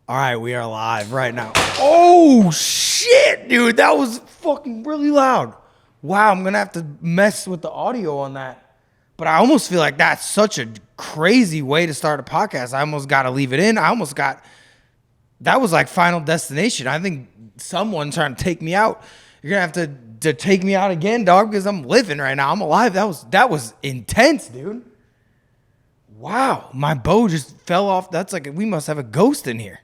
All right, we are live right now. Oh, shit, dude. That was fucking really loud. Wow, I'm going to have to mess with the audio on that. But I almost feel like that's such a crazy way to start a podcast. I almost got to leave it in. That was like Final Destination. I think someone trying to take me out. You're going to have to take me out again, dog, because I'm living right now. I'm alive. That was intense, dude. Wow, my bow just fell off. That's like, we must have a ghost in here.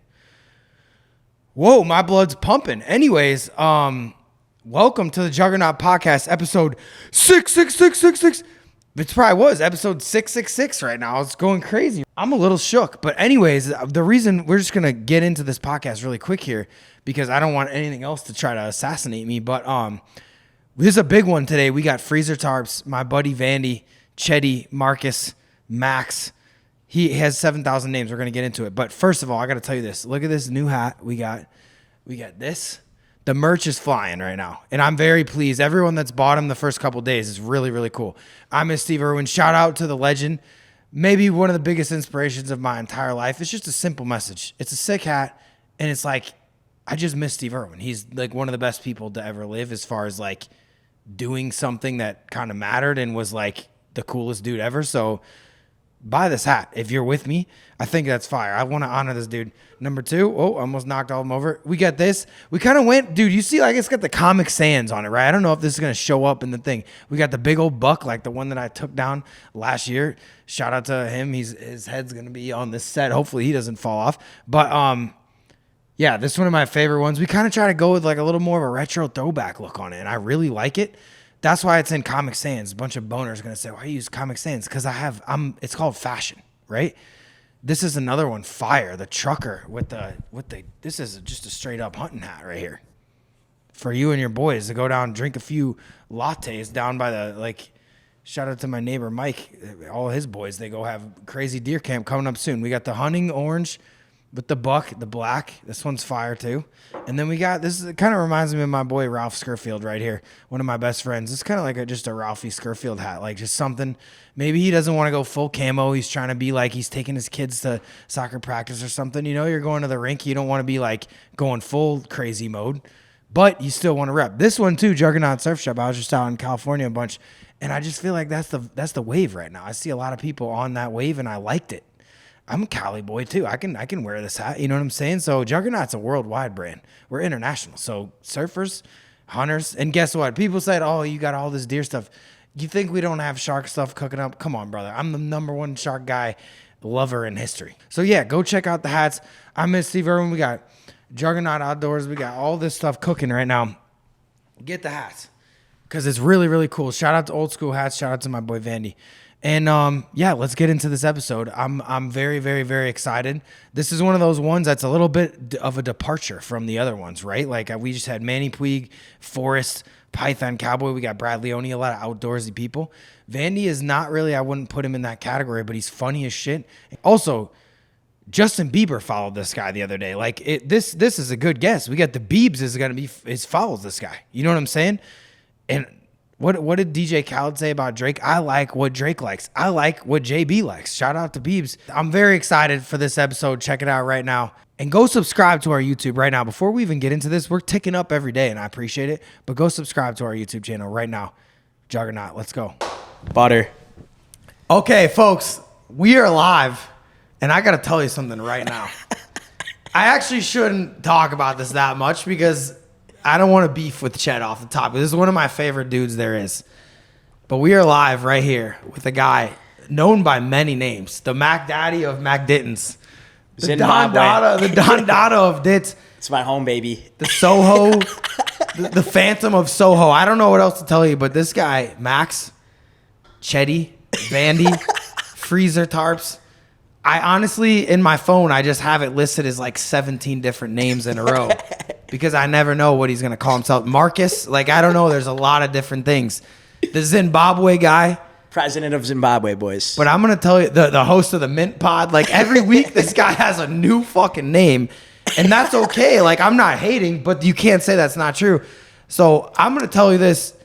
Whoa, my blood's pumping. Anyways, welcome to the Juggernaut Podcast, episode 66666. It probably was episode 666 right now. It's going crazy. I'm a little shook. But anyways, the reason we're just going to get into this podcast really quick here, because I don't want anything else to try to assassinate me. But this is a big one today. We got Freezer Tarps, my buddy Vandy, Cheddy, Marcus, Max. He has 7,000 names. We're going to get into it. But first of all, I got to tell you this. Look at this new hat we got. We got this. The merch is flying right now. And I'm very pleased. Everyone that's bought him the first couple days is really, really cool. I miss Steve Irwin. Shout out to the legend. Maybe one of the biggest inspirations of my entire life. It's just a simple message. It's a sick hat. And it's like, I just miss Steve Irwin. He's like one of the best people to ever live as far as like doing something that kind of mattered and was like the coolest dude ever. So buy this hat if you're with me. I think that's fire. I want to honor this dude. Number two, almost knocked all of them over. We got this. We kind of went, dude, you see like it's got the Comic Sans on it, right? I don't know if this is going to show up in the thing. We got the big old buck, like the one that I took down last year. Shout out to him. His head's going to be on this set. Hopefully he doesn't fall off. But yeah, this is one of my favorite ones. We kind of try to go with like a little more of a retro throwback look on it, and I really like it. That's why it's in Comic Sans. A bunch of boners are going to say, why do you use Comic Sans? Because it's called fashion, right? This is another one, fire. The trucker this is just a straight up hunting hat right here. For you and your boys to go down, drink a few lattes down by shout out to my neighbor Mike. All his boys, they go have crazy deer camp coming up soon. We got the hunting orange with the buck, the black. This one's fire too. And then we got, it kind of reminds me of my boy Ralph Scurfield right here. One of my best friends. It's kind of like just a Ralphie Scurfield hat. Like just something, maybe he doesn't want to go full camo. He's trying to be like, he's taking his kids to soccer practice or something. You know, you're going to the rink. You don't want to be like going full crazy mode, but you still want to rep. This one too, Juggernaut Surf Shop. I was just out in California a bunch. And I just feel like that's the wave right now. I see a lot of people on that wave and I liked it. I'm a Cali boy too. I can wear this hat. You know what I'm saying? So Juggernaut's a worldwide brand. We're international. So surfers, hunters, and guess what? People said, "Oh, you got all this deer stuff. You think we don't have shark stuff cooking up? Come on, brother. I'm the number one shark guy lover in history." So yeah, go check out the hats. I miss Steve Irwin. We got Juggernaut Outdoors. We got all this stuff cooking right now. Get the hats because it's really, really cool. Shout out to Old School Hats. Shout out to my boy Vandy. And yeah, let's get into this episode. I'm very, very, very excited. This is one of those ones that's a little bit of a departure from the other ones, right? Like we just had Manny Puig, Forrest, Python Cowboy. We got Brad Leone, a lot of outdoorsy people. Vandy is not really, I wouldn't put him in that category, but he's funny as shit. Also, Justin Bieber followed this guy the other day. Like this is a good guess. We got the Biebs is follows this guy. You know what I'm saying? And What did DJ Khaled say about Drake? I like what Drake likes. I like what JB likes. Shout out to Biebs. I'm very excited for this episode. Check it out right now. And go subscribe to our YouTube right now. Before we even get into this, we're ticking up every day, and I appreciate it. But go subscribe to our YouTube channel right now. Juggernaut, let's go. Butter. Okay, folks, we are live, and I got to tell you something right now. I actually shouldn't talk about this that much because I don't want to beef with Ched off the top. This is one of my favorite dudes there is. But we are live right here with a guy known by many names. The Mac Daddy of Mac Dittons. The Don Dada of Dits. It's my home, baby. The Soho. the Phantom of Soho. I don't know what else to tell you, but this guy, Max, Cheddy, Vandy, Freezer Tarps. I honestly, in my phone, I just have it listed as like 17 different names in a row. Because I never know what he's going to call himself. Marcus, like, I don't know. There's a lot of different things. The Zimbabwe guy. President of Zimbabwe, boys. But I'm going to tell you, the host of the Mint Pod, like, every week this guy has a new fucking name. And that's okay. Like, I'm not hating, but you can't say that's not true. So I'm going to tell you this.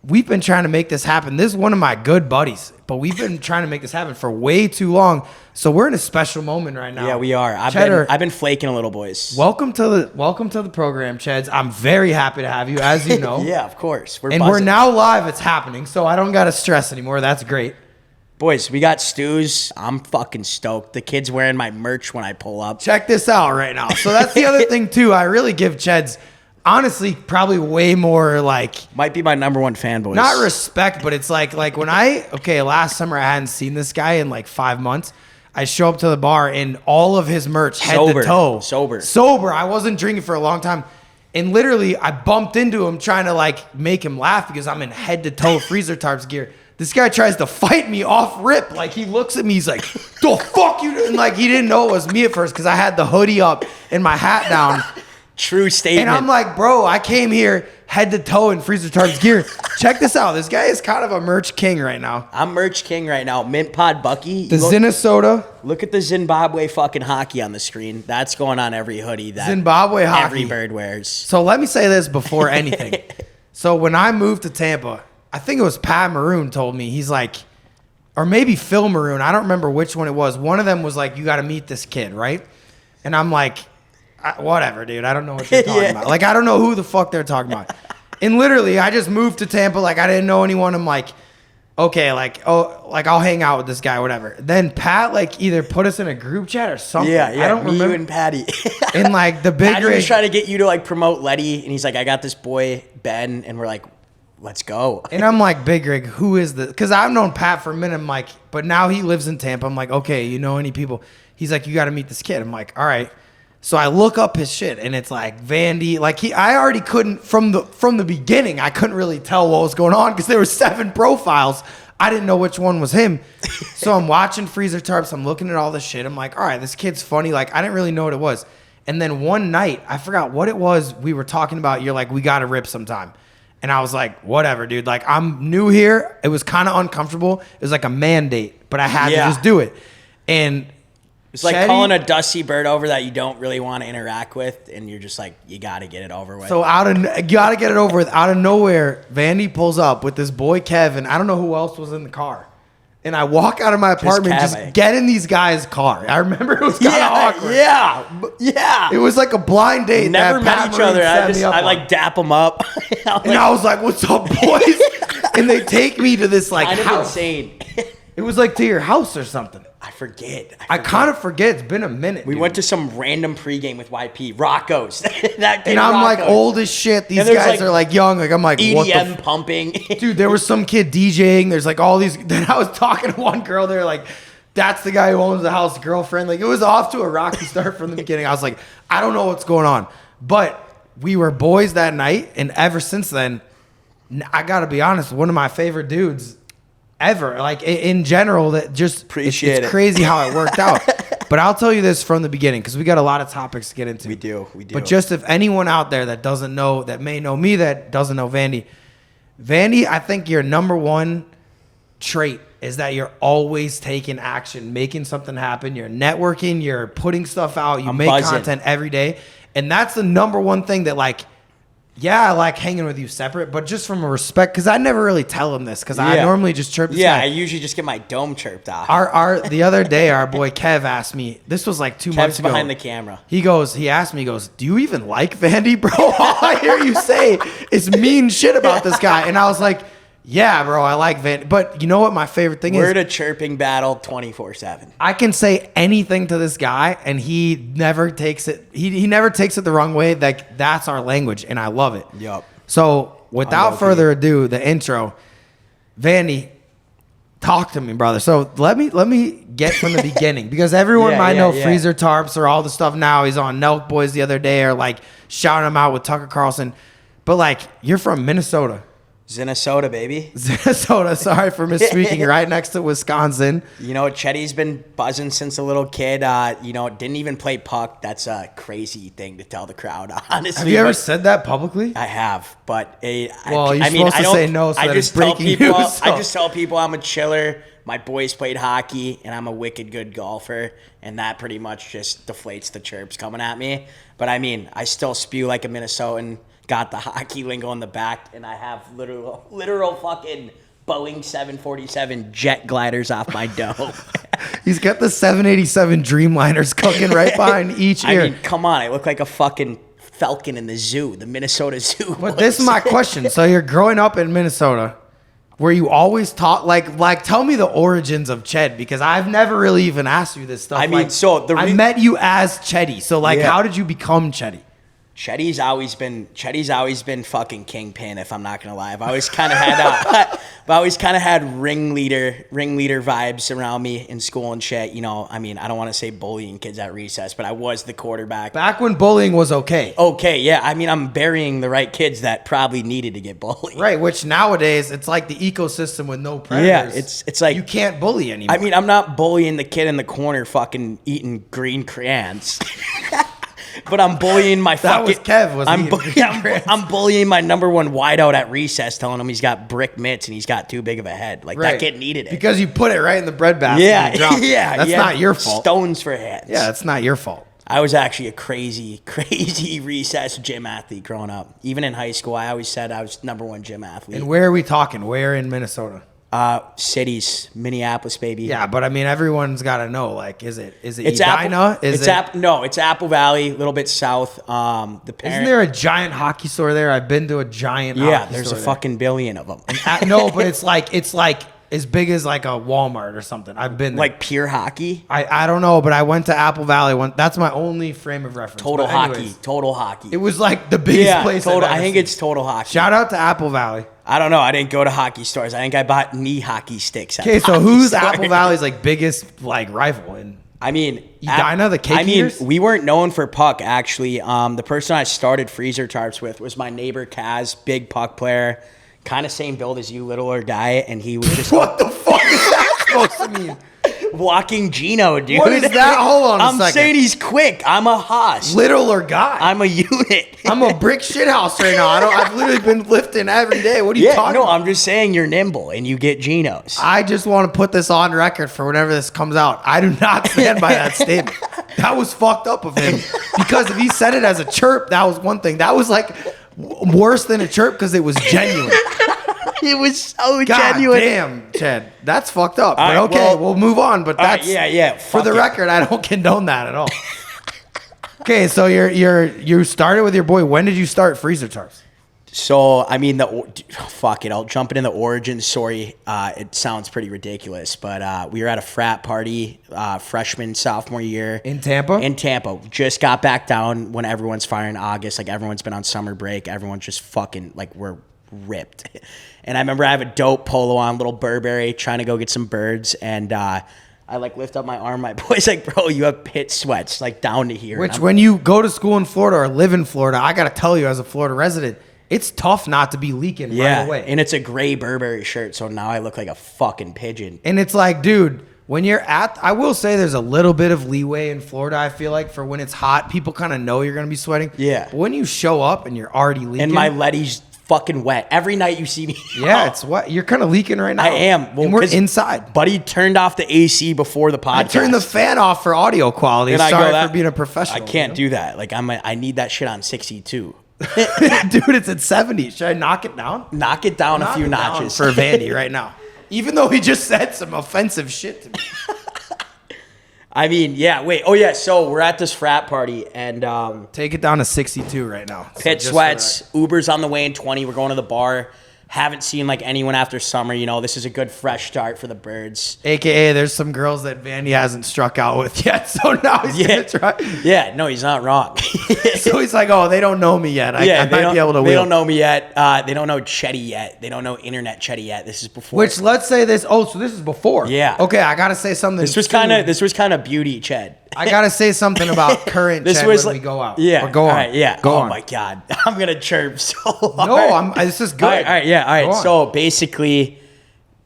we've been trying to make this happen. This is one of my good buddies, but we've been trying to make this happen for way too long. So we're in a special moment right now. Yeah, we are. Cheddar, I've been flaking a little, boys. welcome to the program, Cheds. I'm very happy to have you, as you know. Yeah, of course. We're now live. It's happening, so I don't got to stress anymore. That's great. Boys, we got stews. I'm fucking stoked. The kid's wearing my merch when I pull up. Check this out right now. So that's the other thing, too. I really give Cheds, honestly, probably way more, like... Might be my number one fan, boys. Not respect, but it's like when last summer I hadn't seen this guy in like 5 months. I show up to the bar and all of his merch, head to toe. Sober. I wasn't drinking for a long time. And literally, I bumped into him trying to like make him laugh because I'm in head to toe freezer tarps gear. This guy tries to fight me off rip. Like, he looks at me, he's like, the fuck you? And like, he didn't know it was me at first because I had the hoodie up and my hat down. True statement. And I'm like, bro, I came here head to toe in freezer tarps gear. Check this out. This guy is kind of a merch king right now. I'm merch king right now. Mint Pod Bucky. The Minnesota. Look at the Zimbabwe fucking hockey on the screen. That's going on every hoodie that Zimbabwe hockey. Every bird wears. So let me say this before anything. So when I moved to Tampa, I think it was Pat Maroon told me, he's like, or maybe Phil Maroon, I don't remember which one it was. One of them was like, you got to meet this kid, right? And I'm like, whatever, dude. I don't know what you're talking about. Like, I don't know who the fuck they're talking about. And literally, I just moved to Tampa. Like, I didn't know anyone. I'm like, okay, I'll hang out with this guy, whatever. Then Pat, like, either put us in a group chat or something. Yeah, I don't remember. You and Patty. And like the big Patty was trying to get you to like promote Letty, and he's like, I got this boy Ben, and we're like, let's go. And I'm like, Big Rig, who is this? Because I've known Pat for a minute. I'm like, but now he lives in Tampa. I'm like, okay, you know any people? He's like, you got to meet this kid. I'm like, all right. So I look up his shit, and it's like Vandy. Like, I already couldn't from the beginning. I couldn't really tell what was going on because there were 7 profiles. I didn't know which one was him. So I'm watching Freezer Tarps. I'm looking at all this shit. I'm like, all right, this kid's funny. Like, I didn't really know what it was. And then one night, I forgot what it was. We were talking about. You're like, we got to rip sometime. And I was like, whatever, dude. Like, I'm new here. It was kind of uncomfortable. It was like a mandate, but I had to just do it. And it's like Cheddy, calling a dusty bird over that you don't really want to interact with, and you're just like, you got to get it over with. So you got to get it over with. Out of nowhere, Vandy pulls up with this boy Kevin. I don't know who else was in the car. And I walk out of my apartment, just get in these guys' car. I remember it was kind of awkward. Yeah. It was like a blind date. Never met each other. I like dap them up. I was like, what's up, boys? And they take me to this like house. Insane. It was like to your house or something. I forget. I kind of forget. It's been a minute. We went to some random pregame with YP. Rocco's. And I'm like old as shit. These guys are like young. Like, I'm like, what EDM pumping. Dude, there was some kid DJing. There's like all these. Then I was talking to one girl. They're like, that's the guy who owns the house, girlfriend. Like, it was off to a rocky start from the beginning. I was like, I don't know what's going on. But we were boys that night. And ever since then, I got to be honest, one of my favorite dudes ever. Like, in general, that just appreciate it's crazy how it worked out. But I'll tell you this from the beginning, because we got a lot of topics to get into. We do. But just if anyone out there that doesn't know, that may know me, that doesn't know Vandy, I think your number one trait is that you're always taking action, making something happen. You're networking, you're putting stuff out, you make content every day. And that's the number one thing that, like, yeah, I like hanging with you separate, but just from a respect, because I never really tell him this, because I normally just chirp this guy. I usually just get my dome chirped off. The other day, our boy Kev asked me, this was like 2 months ago. Behind the camera. He asked me, do you even like Vandy, bro? All I hear you say is mean shit about this guy. And I was like, yeah, bro, I like Vandy. But you know what my favorite thing is? We're in a chirping battle 24/7. I can say anything to this guy, and he never takes it. He never takes it the wrong way. Like, that's our language, and I love it. Yup. So without further ado, the intro, Vandy, talk to me, brother. So let me get from the beginning, because everyone might know Freezer Tarps or all the stuff now. He's on Nelk Boys the other day, or like shouting him out with Tucker Carlson. But like, you're from Minnesota. Minnesota, baby. Minnesota, sorry for misspeaking, right next to Wisconsin. You know, Cheddy's been buzzing since a little kid. Didn't even play puck. That's a crazy thing to tell the crowd, honestly. Have you ever said that publicly? I have, but you're supposed to say no, so that it's breaking news. So. I just tell people I'm a chiller. My boys played hockey, and I'm a wicked good golfer, and that pretty much just deflates the chirps coming at me. But I mean, I still spew like a Minnesotan. got the hockey lingo in the back, and I have literal fucking Boeing 747 jet gliders off my dome. He's got the 787 Dreamliners cooking right behind each ear. I mean, come on. I look like a fucking falcon in the zoo, the Minnesota Zoo. But this is my question. So you're growing up in Minnesota. Were you always taught, like, tell me the origins of Ched, because I've never really even asked you this stuff. I mean, like, so I met you as Cheddy. So, like, how did you become Cheddy? Cheddy's always been fucking kingpin. If I'm not gonna lie, I've always kind of had ringleader vibes around me in school and shit. You know, I mean, I don't want to say bullying kids at recess, but I was the quarterback. Back when bullying was okay. Okay, yeah. I mean, I'm burying the right kids that probably needed to get bullied. Right, which nowadays it's like the ecosystem with no predators. Yeah, it's like you can't bully anymore. I mean, I'm not bullying the kid in the corner fucking eating green crayons. But I'm bullying my that fucking... was Kev, was I'm bullying my number one wideout at recess, telling him he's got brick mitts and he's got too big of a head. Like, that kid needed it. Because you put it right in the bread basket. Yeah, and you dropped it. yeah. That's not your fault. Stones for hands. Yeah, that's not your fault. I was actually a crazy recess gym athlete growing up. Even in high school, I always said I was number one gym athlete. And where are we talking? Where in Minnesota? Cities, Minneapolis, baby. Yeah, but I mean, everyone's got to know. Like, is it It's Edina? No, it's Apple Valley, a little bit south. Isn't there a giant hockey store there? I've been to a giant. Yeah, there's a fucking billion of them. No, but it's like as big as like a Walmart or something. I've been there. Like pure hockey. I don't know, but I went to Apple Valley. That's my only frame of reference. Total hockey. It was like the biggest place. Total. I think it's total hockey. Shout out to Apple Valley. I don't know. I didn't go to hockey stores. I think I bought knee hockey sticks. Okay, so who's Apple Valley's like biggest like rival? And I mean, Edina, the cake eaters? we weren't known for puck actually. The person I started freezer tarps with was my neighbor Kaz, big puck player, kind of same build as you, littler guy, and he was just what the fuck is that supposed to mean? Walking Gino, dude. What is that? Hold on a second. I'm saying he's quick. I'm a hoss. Littler guy. I'm a unit. I'm a brick shithouse right now. I've literally been lifting every day. What are you talking about? I'm just saying you're nimble and you get Genos. I just want to put this on record for whenever this comes out. I do not stand by that statement. That was fucked up of him. Because if he said it as a chirp, that was one thing. That was like worse than a chirp because it was genuine. It was so God genuine. Damn, Chad. That's fucked up. All But right, okay, well, we'll move on. But that's for the record, I don't condone that at all. Okay, so you started with your boy. When did you start freezer tarps? So I mean, fuck it. I'll jump into the origin story. It sounds pretty ridiculous, but we were at a frat party, freshman sophomore year In Tampa. Just got back down when everyone's firing August. Like everyone's been on summer break. Everyone's just fucking like we're ripped. And I remember I have a dope polo on, little Burberry, trying to go get some birds, and I like lift up my arm. My boy's like, bro, you have pit sweats like down to here. Which when you go to school in Florida or live in Florida, I gotta tell you as a Florida resident, it's tough not to be leaking right away. And it's a gray Burberry shirt, so now I look like a fucking pigeon. And it's like, dude, when you're I will say there's a little bit of leeway in Florida, I feel like, for when it's hot. People kind of know you're going to be sweating. Yeah. But when you show up and you're already leaking. And my Letty's fucking wet. Every night you see me. Yeah, it's wet. You're kind of leaking right now. I am. Well, and we're inside. Buddy turned off the AC before the podcast. I turned the fan off for audio quality. And Sorry for being a professional. I can't do that. Like I need that shit on 62. Dude, it's at 70. Should I knock it down? Knock it down a few notches. For Vandy right now. Even though he just said some offensive shit to me. I mean, yeah, wait. Oh, yeah, so we're at this frat party, and... take it down to 62 right now. Pit sweats, Uber's on the way in 20. We're going to the bar. Haven't seen, like, anyone after summer. You know, this is a good fresh start for the birds. AKA, there's some girls that Vandy hasn't struck out with yet, so now he's going to try. Yeah, no, he's not wrong. So he's like, oh, they don't know me yet. I might be able to wheel. They don't know me yet. They don't know Cheddy yet. They don't know internet Cheddy yet. This is before. Which, let's say this. Oh, so this is before. Yeah. Okay, I got to say something. This was kind of beauty Ched. I got to say something about current Ched when we go out. Yeah. Or go on. Right, yeah. Go on. My God. I'm going to chirp so hard. No, this is good. All right. Yeah. All right. Go on. So basically,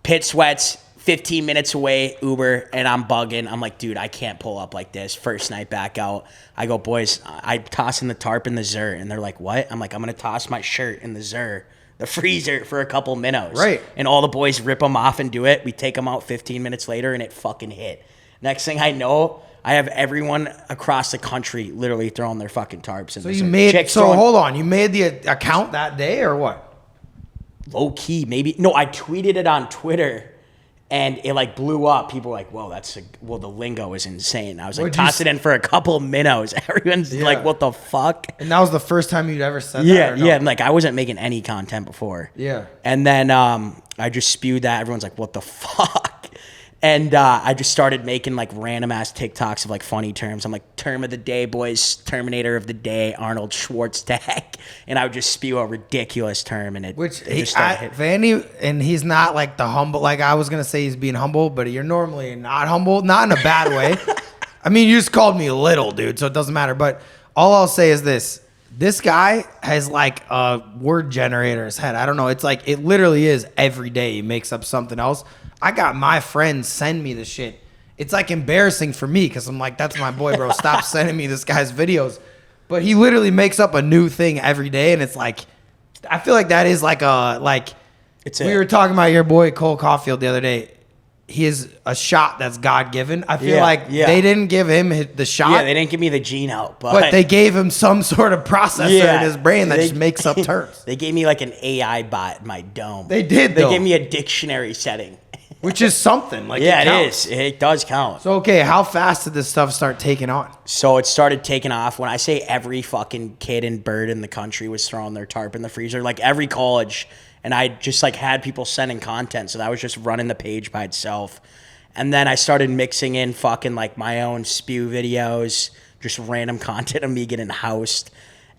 pit sweats, 15 minutes away, Uber, and I'm bugging. I'm like, dude, I can't pull up like this. First night back out. I go, boys, I toss in the tarp in the Zur. And they're like, what? I'm like, I'm going to toss my shirt in the Zur, the freezer, for a couple minnows. Right. And all the boys rip them off and do it. We take them out 15 minutes later, and it fucking hit. Next thing I know, I have everyone across the country literally throwing their fucking tarps in. So you made, so hold on, you made the account that day or what? Low key, maybe. No, I tweeted it on Twitter and it like blew up. People were like, whoa, the lingo is insane. I was like, toss it in for a couple of minnows. Everyone's like, what the fuck? And that was the first time you'd ever said that? Yeah. And like, I wasn't making any content before. Yeah. And then I just spewed that. Everyone's like, what the fuck? And I just started making like random ass TikToks of like funny terms. I'm like, term of the day, boys, Terminator of the day, Arnold Schwarzenegger. And I would just spew a ridiculous term, and it just started hitting. Vandy, and he's not like the humble, like I was gonna say he's being humble, but you're normally not humble, not in a bad way. I mean, you just called me little, dude, so it doesn't matter. But all I'll say is this guy has like a word generator in his head. I don't know. It's like, it literally is every day he makes up something else. I got my friends send me the shit. It's like embarrassing for me because I'm like, that's my boy, bro. Stop sending me this guy's videos. But he literally makes up a new thing every day. And it's like, I feel like that is like we were talking about your boy Cole Caulfield the other day. He is a shot that's God-given. I feel like they didn't give him the shot. Yeah, they didn't give me the gene out. But they gave him some sort of processor in his brain that just makes up terms. They gave me like an AI bot in my dome. They did, They gave me a dictionary setting. Which is something. Like, yeah, it is. It does count. So, okay, how fast did this stuff start taking on? So it started taking off. When I say every fucking kid and bird in the country was throwing their tarp in the freezer, like every college, and I just like had people sending content. So that was just running the page by itself. And then I started mixing in fucking like my own spew videos, just random content of me getting housed.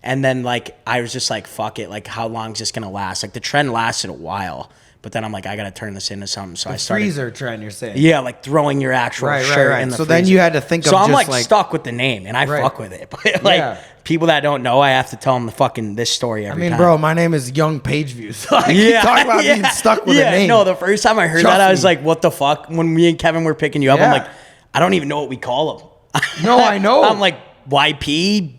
And then like I was just like, fuck it. Like, how long is this going to last? Like the trend lasted a while. But then I'm like, I got to turn this into something. So I started. Freezer trend, you're saying? Yeah, like throwing your actual shirt in the freezer. So then you had to think of So I'm just like stuck with the name, and I fuck with it. But like people that don't know, I have to tell them the fucking this story every time. Bro, my name is YoungPageviews. Like, you talk about being stuck with a name. No, the first time I heard that, I was like, what the fuck? When me and Kevin were picking you up, I'm like, I don't even know what we call them. No, I know. I'm like, YP,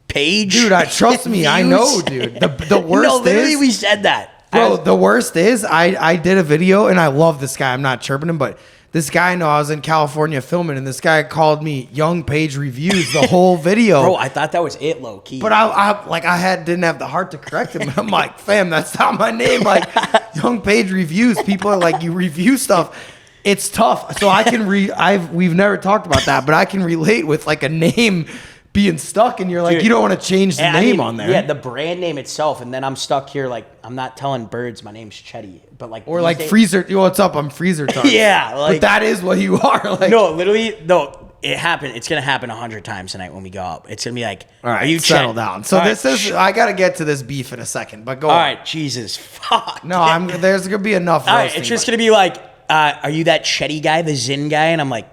Page? Dude, trust me, I know, dude. The worst No, literally, is, we said that. Bro, the worst is I did a video, and I love this guy. I'm not chirping him, but this guy, I was in California filming, and this guy called me YoungPageviews the whole video. Bro, I thought that was it, low key. But I didn't have the heart to correct him. I'm like, fam, that's not my name. Like, YoungPageviews. People are like, you review stuff. It's tough. So I can we've never talked about that, but I can relate with like a name being stuck, and you're like, dude, you don't want to change the name on there. Yeah, the brand name itself, and then I'm stuck here like, I'm not telling birds my name's Cheddy, but like, or like Freezer. What's up? I'm Freezer Tarps. Yeah, like, but that is what you are. Like, no, literally, no. It happened. It's gonna happen 100 times tonight when we go up. It's gonna be like, all right, are you settle down. So this is. I gotta get to this beef in a second, but go. All on. right, Jesus, fuck. No, there's gonna be enough. All right, it's just gonna be like, are you that Cheddy guy, the Zin guy? And I'm like,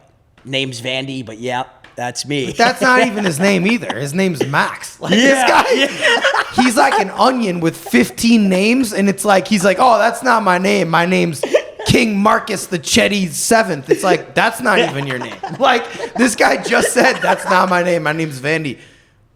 name's Vandy, but yeah. That's me. But that's not even his name either. His name's Max. Like, this guy, he's like an onion with 15 names, and it's like, he's like, oh, that's not my name. My name's King Marcus the Cheddy 7th. It's like, that's not even your name. Like, this guy just said, that's not my name. My name's Vandy.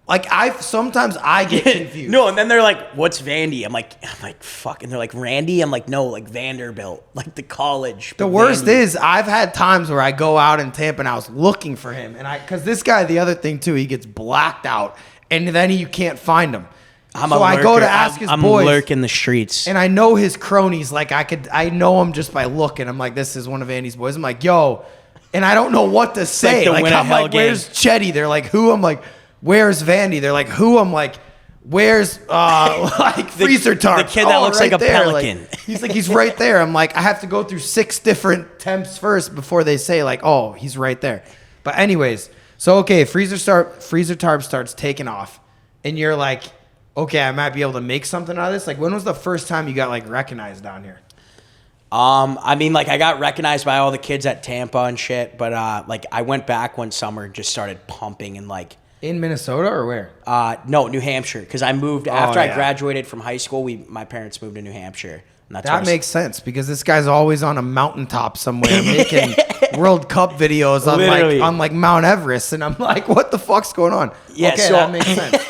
Like, sometimes I get confused. No, and then they're like, what's Vandy? I'm like, fuck. And they're like, Randy? I'm like, no, like Vanderbilt, like the college. The worst is, I've had times where I go out in Tampa and I was looking for him. And because this guy, the other thing too, he gets blacked out and then you can't find him. I go to ask his boys. I'm lurking the streets. And I know his cronies. Like, I know him just by looking. I'm like, this is one of Andy's boys. I'm like, yo. And I don't know what to say. Like I'm like, where's Cheddy? They're like, who? I'm like, where's Vandy? They're like, who? I'm like, where's like Freezer Tarps? The kid that looks like a pelican. Like, he's like, he's right there. I'm like, I have to go through 6 different temps first before they say like, oh, he's right there. But anyways, so okay, Freezer Tarp starts taking off, and you're like, okay, I might be able to make something out of this. Like, when was the first time you got like recognized down here? I mean, like, I got recognized by all the kids at Tampa and shit, but like, I went back one summer and just started pumping and like. In Minnesota or where? No, New Hampshire. Because I moved after I graduated from high school. My parents moved to New Hampshire. And that makes sense because this guy's always on a mountaintop somewhere making World Cup videos on like Mount Everest, and I'm like, what the fuck's going on? Yeah, okay, so that makes sense.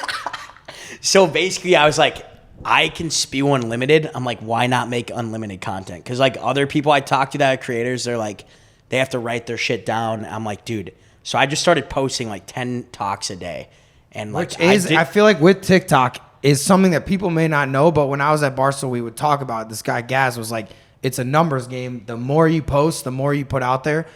So basically, I was like, I can spew unlimited. I'm like, why not make unlimited content? Because like other people I talk to that are creators, they're like, they have to write their shit down. I'm like, dude. So I just started posting like 10 talks a day. And like, I feel like with TikTok is something that people may not know, but when I was at Barstool, we would talk about it. This guy Gaz was like, it's a numbers game. The more you post, the more you put out there,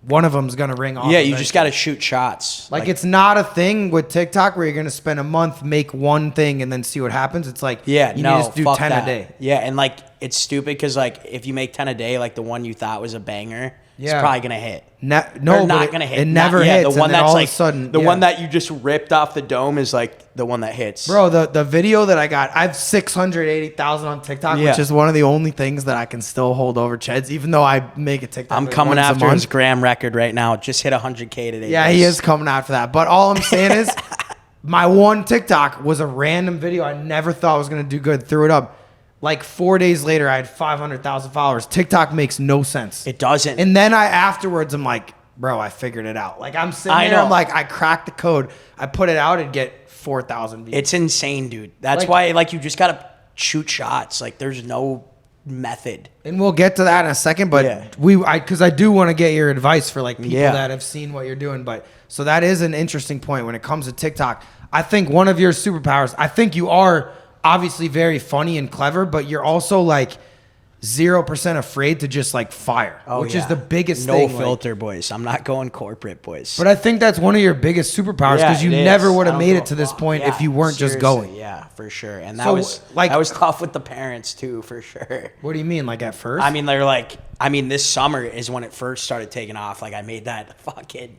one of them's gonna ring off. Yeah, you just got to shoot shots. Like it's not a thing with TikTok where you're gonna spend a month, make one thing, and then see what happens. It's like you need to just do 10 a day. Yeah, and like it's stupid because like if you make 10 a day, like the one you thought was a banger, it's probably gonna hit. Not gonna hit. It never hits. The one that's all like of a sudden, the one that you just ripped off the dome is like the one that hits. Bro, the video that I got, I have 680,000 on TikTok, which is one of the only things that I can still hold over Ched's, even though I make a TikTok. I'm coming after his gram record right now. Just hit 100K today. Yeah, he is coming after that. But all I'm saying is, my one TikTok was a random video. I never thought I was gonna do good. Threw it up. Like 4 days later, I had 500,000 followers. TikTok makes no sense. It doesn't. And then afterwards, I'm like, bro, I figured it out. Like I'm sitting there, I'm like, I cracked the code. I put it out and get 4,000 views. It's insane, dude. That's why, like, you just gotta shoot shots. Like, there's no method. And we'll get to that in a second. But because I do want to get your advice for like people that have seen what you're doing. But so that is an interesting point when it comes to TikTok. I think one of your superpowers. I think you are obviously very funny and clever, but you're also like 0% afraid to just like fire, which is the biggest thing. No filter, boys. I'm not going corporate, boys. But I think that's one of your biggest superpowers because you never would have made it to this point if you weren't just going. Yeah, for sure. And that was tough with the parents too, for sure. What do you mean, like at first? I mean, they're like, this summer is when it first started taking off. Like I made that fucking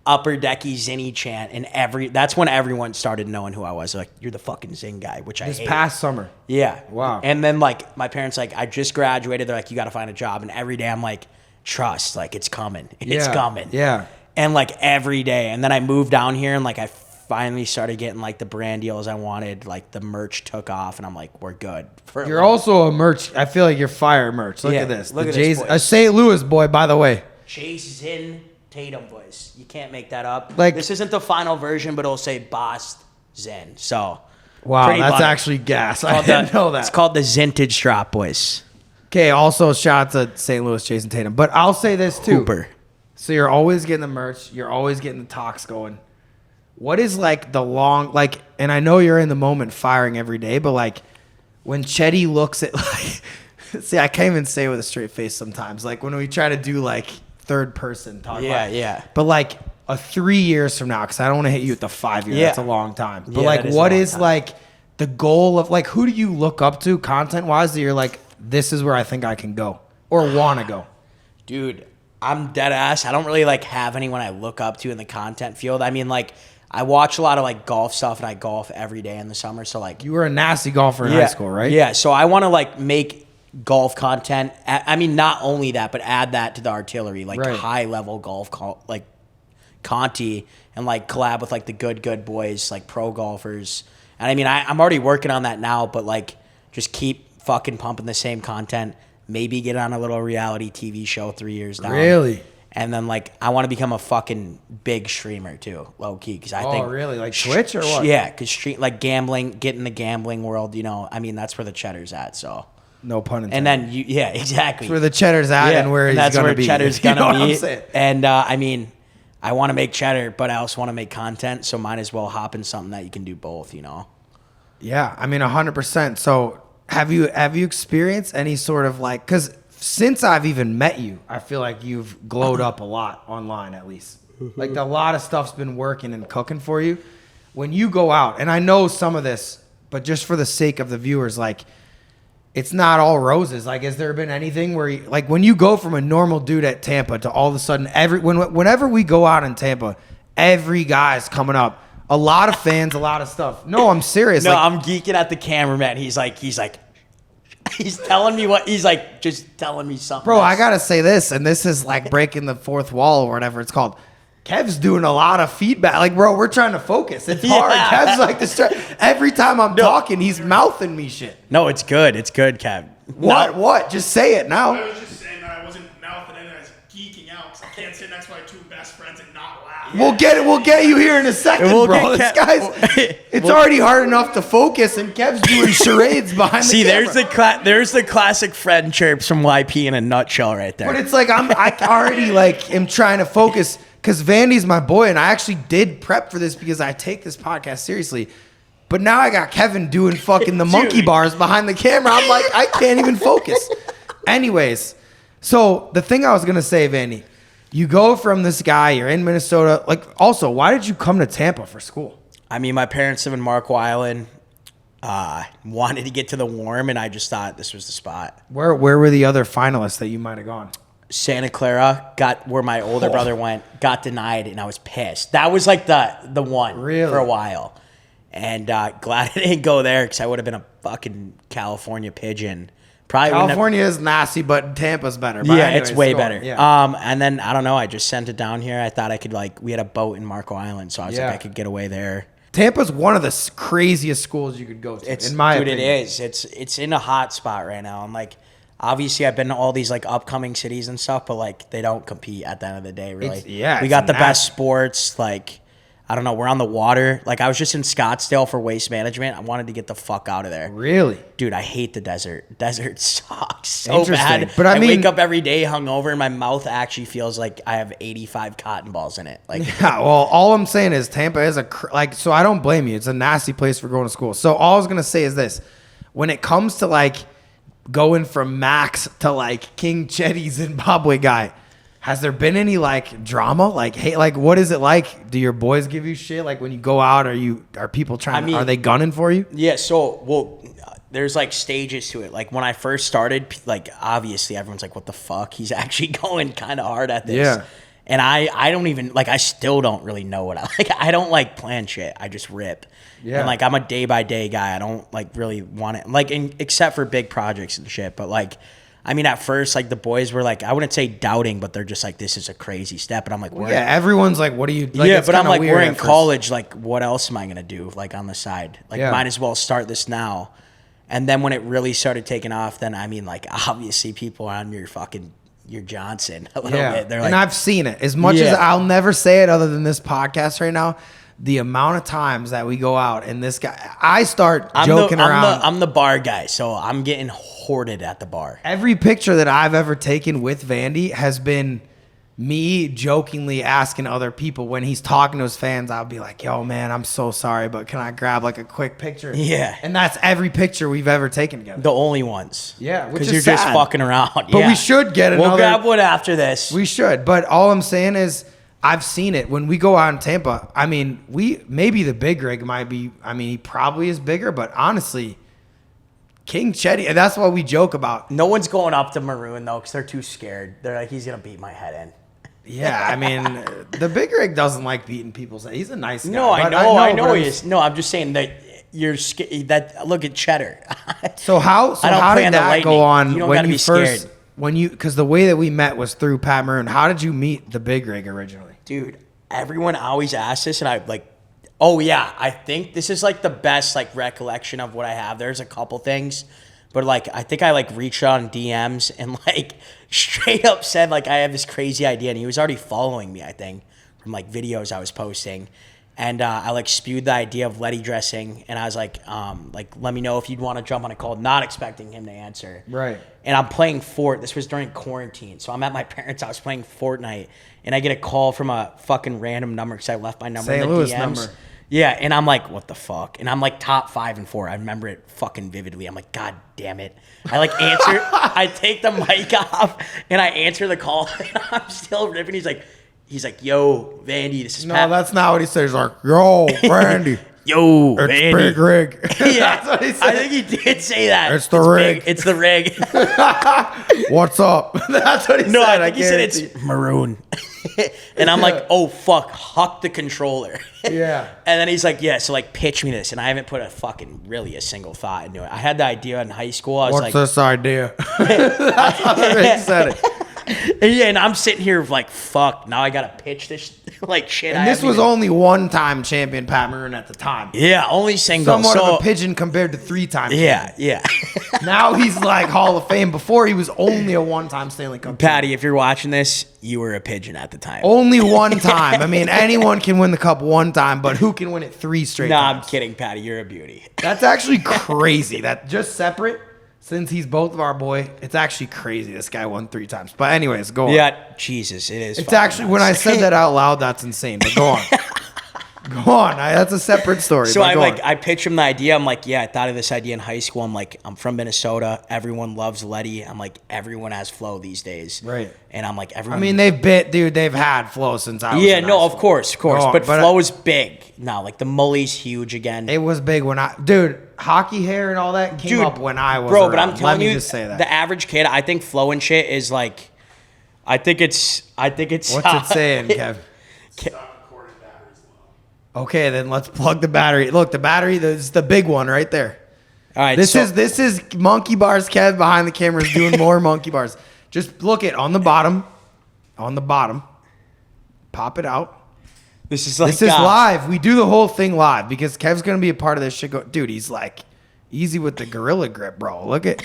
upper Decky Zinny chant, and that's when everyone started knowing who I was. Like, you're the fucking Zing guy, which I hate. This past summer. Yeah. Wow. And then like my parents, like, I just graduated. They're like, you got to find a job. And every day I'm like, trust, like it's coming. It's coming. Yeah. And like every day. And then I moved down here and like I finally started getting like the brand deals I wanted. Like the merch took off and I'm like, we're good. You're also a merch. I feel like you're fire merch. Look at this. Look at this. A St. Louis boy, by the way. Jason Tatum voice. You can't make that up. Like, this isn't the final version, but it'll say Boss Zen. So wow, that's actually gas. I didn't know that. It's called the Zintage Drop, boys. Okay, also shout out to St. Louis Jason Tatum. But I'll say this too. Hooper. So you're always getting the merch, you're always getting the talks going. What is like the long and I know you're in the moment firing every day, but like when Cheddy looks at like see, I can't even say it with a straight face sometimes. Like when we try to do like third person talk. Yeah. But like 3 years from now, because I don't want to hit you at the 5 year. That's a long time. But like, what what is like the goal of like who do you look up to content wise that you're like, this is where I think I can go or want to go? Dude, I'm dead ass. I don't really like have anyone I look up to in the content field. I mean, like I watch a lot of like golf stuff and I golf every day in the summer. So like you were a nasty golfer in high school, right? Yeah. So I want to like make golf content. I mean, not only that, but add that to the artillery, like high level golf, like Conti, and like collab with like the good boys, like pro golfers. And I mean, I'm already working on that now, but like just keep fucking pumping the same content. Maybe get on a little reality TV show 3 years down. Really? And then like I want to become a fucking big streamer too, low key, because I think. Oh, really? Like Twitch or what? Yeah, because like gambling, get in the gambling world. You know, I mean, that's where the cheddar's at. So. No pun intended. And then exactly. That's where the cheddar's at and where he's going to be. That's where cheddar's going to be. You know what I'm saying? And I mean, I want to make cheddar, but I also want to make content, so might as well hop in something that you can do both, you know? Yeah, I mean, 100%. So have you experienced any sort of like, because since I've even met you, I feel like you've glowed up a lot online at least. Like a lot of stuff's been working and cooking for you. When you go out, and I know some of this, but just for the sake of the viewers, like, it's not all roses. Like, has there been anything where, like, when you go from a normal dude at Tampa to all of a sudden, whenever we go out in Tampa, every guy's coming up. A lot of fans, a lot of stuff. No, I'm serious. No, like, I'm geeking at the cameraman. He's telling me just telling me something. Bro, I gotta say this, and this is like breaking the fourth wall or whatever it's called. Kev's doing a lot of feedback. Like, bro, we're trying to focus. It's hard. Kev's like every time I'm talking, he's mouthing me shit. No, it's good. It's good, Kev. What? Just say it now. I was just saying that I wasn't mouthing it. I was geeking out because I can't sit next to my two best friends and not laugh. We'll get you here in a second, bro. This guy's. It's already hard enough to focus, and Kev's doing charades behind the camera. There's the classic friend chirps from YP in a nutshell right there. But it's like I already like am trying to focus. because Vandy's my boy, and I actually did prep for this because I take this podcast seriously. But now I got Kevin doing fucking the monkey bars behind the camera. I'm like, I can't even focus. Anyways, so the thing I was going to say, Vandy, you go from this guy, you're in Minnesota. Like, also, why did you come to Tampa for school? I mean, my parents live in Marco Island. Wanted to get to the warm, and I just thought this was the spot. Where were the other finalists that you might have gone? Santa Clara, got where my older brother went, got denied, and I was pissed. That was like the one for a while. And glad I didn't go there because I would have been a fucking California pigeon. Probably California is nasty, but Tampa's better. But yeah, anyways, it's way go better. on. Yeah. And then, I don't know, I just sent it down here. I thought I could, like, we had a boat in Marco Island, so I was like, I could get away there. Tampa's one of the craziest schools you could go to, in my opinion. Dude, it is. It's in a hot spot right now. I'm like, obviously, I've been to all these, like, upcoming cities and stuff, but, like, they don't compete at the end of the day, really. We got the best sports, like... I don't know. We're on the water. Like, I was just in Scottsdale for waste management. I wanted to get the fuck out of there. Really? Dude, I hate the desert. Desert sucks so bad. But I mean, wake up every day hungover, and my mouth actually feels like I have 85 cotton balls in it. Like, yeah, well, all I'm saying is Tampa is so I don't blame you. It's a nasty place for going to school. So all I was going to say is this. When it comes to, like, going from Max to, like, King Cheddy Zimbabwe guy, has there been any, like, drama? Like, hey, like, what is it like? Do your boys give you shit? Like, when you go out, are people trying? Are they gunning for you? Yeah. So, well, there's like stages to it. Like when I first started, like obviously everyone's like, "What the fuck?" He's actually going kind of hard at this. Yeah. And I don't even like. I still don't really know what I like. I don't like plan shit. I just rip. Yeah. And like I'm a day by day guy. I don't like really want it. Like except for big projects and shit. But like. I mean, at first, like, the boys were, like, I wouldn't say doubting, but they're just like, this is a crazy step. And I'm like, yeah, everyone's like, what do you, like, yeah, but I'm like, we're in college. Like, what else am I going to do, like, on the side? Like, might as well start this now. And then when it really started taking off, then, I mean, like, obviously people are on your Johnson a little bit. They're like, and I've seen it. As much as I'll never say it other than this podcast right now, the amount of times that we go out and this guy, I start joking around. I'm the bar guy, so I'm getting hoarded at the bar. Every picture that I've ever taken with Vandy has been me jokingly asking other people when he's talking to his fans. I'll be like, "Yo, man, I'm so sorry, but can I grab like a quick picture?" Yeah, and that's every picture we've ever taken together. The only ones. Yeah, because you're sad. Just fucking around. But we should get another. We'll grab one after this. We should. But all I'm saying is, I've seen it when we go out in Tampa. I mean, maybe the big rig might be. I mean, he probably is bigger, but honestly, King Cheddy. And that's what we joke about. No one's going up to Maroon though, because they're too scared. They're like, he's gonna beat my head in. Yeah, I mean, the big rig doesn't like beating people's head. He's a nice guy. No, I know he is. No, I'm just saying that you're scared. That look at Cheddar. So how did that go on when you first? Scared. Because the way that we met was through Pat Maroon. How did you meet the big rig originally? Dude, everyone always asks this, and I like, oh yeah, I think this is like the best like recollection of what I have. There's a couple things, but like I think I like reached out on DMs and like straight up said like I have this crazy idea, and he was already following me, I think, from like videos I was posting. And I like spewed the idea of Letty dressing, and I was like let me know if you'd want to jump on a call, not expecting him to answer. Right. And I'm playing this was during quarantine, so I'm at my parents' house playing Fortnite, and I get a call from a fucking random number because I left my number in the DMs. Number. Yeah, and I'm like, what the fuck? And I'm like top 5 and 4. I remember it fucking vividly. I'm like, God damn it. I like answer, I take the mic off, and I answer the call, and I'm still ripping. He's like, yo, Vandy, this is Pat. No, that's not what he says. He's like, yo, Vandy. Yo, it's Vandy. Big rig. Yeah, that's what he said. I think he did say that. It's the rig. Big. It's the rig. What's up? That's what he said. No, I think he said it's Maroon. And I'm like, oh, fuck, huck the controller. Yeah. And then he's like, yeah, so like pitch me this. And I haven't put a single thought into it. I had the idea in high school. I was What's this idea? That's how he said it. Yeah, and I'm sitting here like, fuck, now I got to pitch this like shit. And this was only one-time champion Pat Maroon at the time. Yeah, only single. Somewhat of a pigeon compared to 3-time champion. Yeah. Now he's like Hall of Fame. Before he was only a one-time Stanley Cup champion. Patty, if you're watching this, you were a pigeon at the time. Only one time. I mean, anyone can win the cup one time, but who can win it 3 straight times? I'm kidding, Patty. You're a beauty. That's actually crazy. That just separate since he's both of our boy, it's actually crazy. This guy won 3 times. But anyways, go on. Yeah, Jesus, it is. It's actually, when I said that out loud, that's insane. But go on. Go on. That's a separate story. So but I pitched him the idea. I'm like, yeah, I thought of this idea in high school. I'm like, I'm from Minnesota. Everyone loves Letty. I'm like, everyone has flow these days. Right. And I'm like, everyone. I mean, they've had flow since I was Yeah, in no, high of school. course. Go on, But but flow is big now. Like the mully's huge again. It was big when hockey hair and all that came up when I was bro. around. But I'm telling Let me you, just say that. the average kid, I think flow and shit is like, I think it's. What's it saying, Kev? Okay, then let's plug the battery. Look, the battery, this is the big one right there. All right, This is monkey bars. Kev behind the camera is doing more monkey bars. Just look it on the bottom. On the bottom. Pop it out. This is like This is live. We do the whole thing live because Kev's gonna be a part of this shit. Dude, he's like easy with the gorilla grip, bro. Look at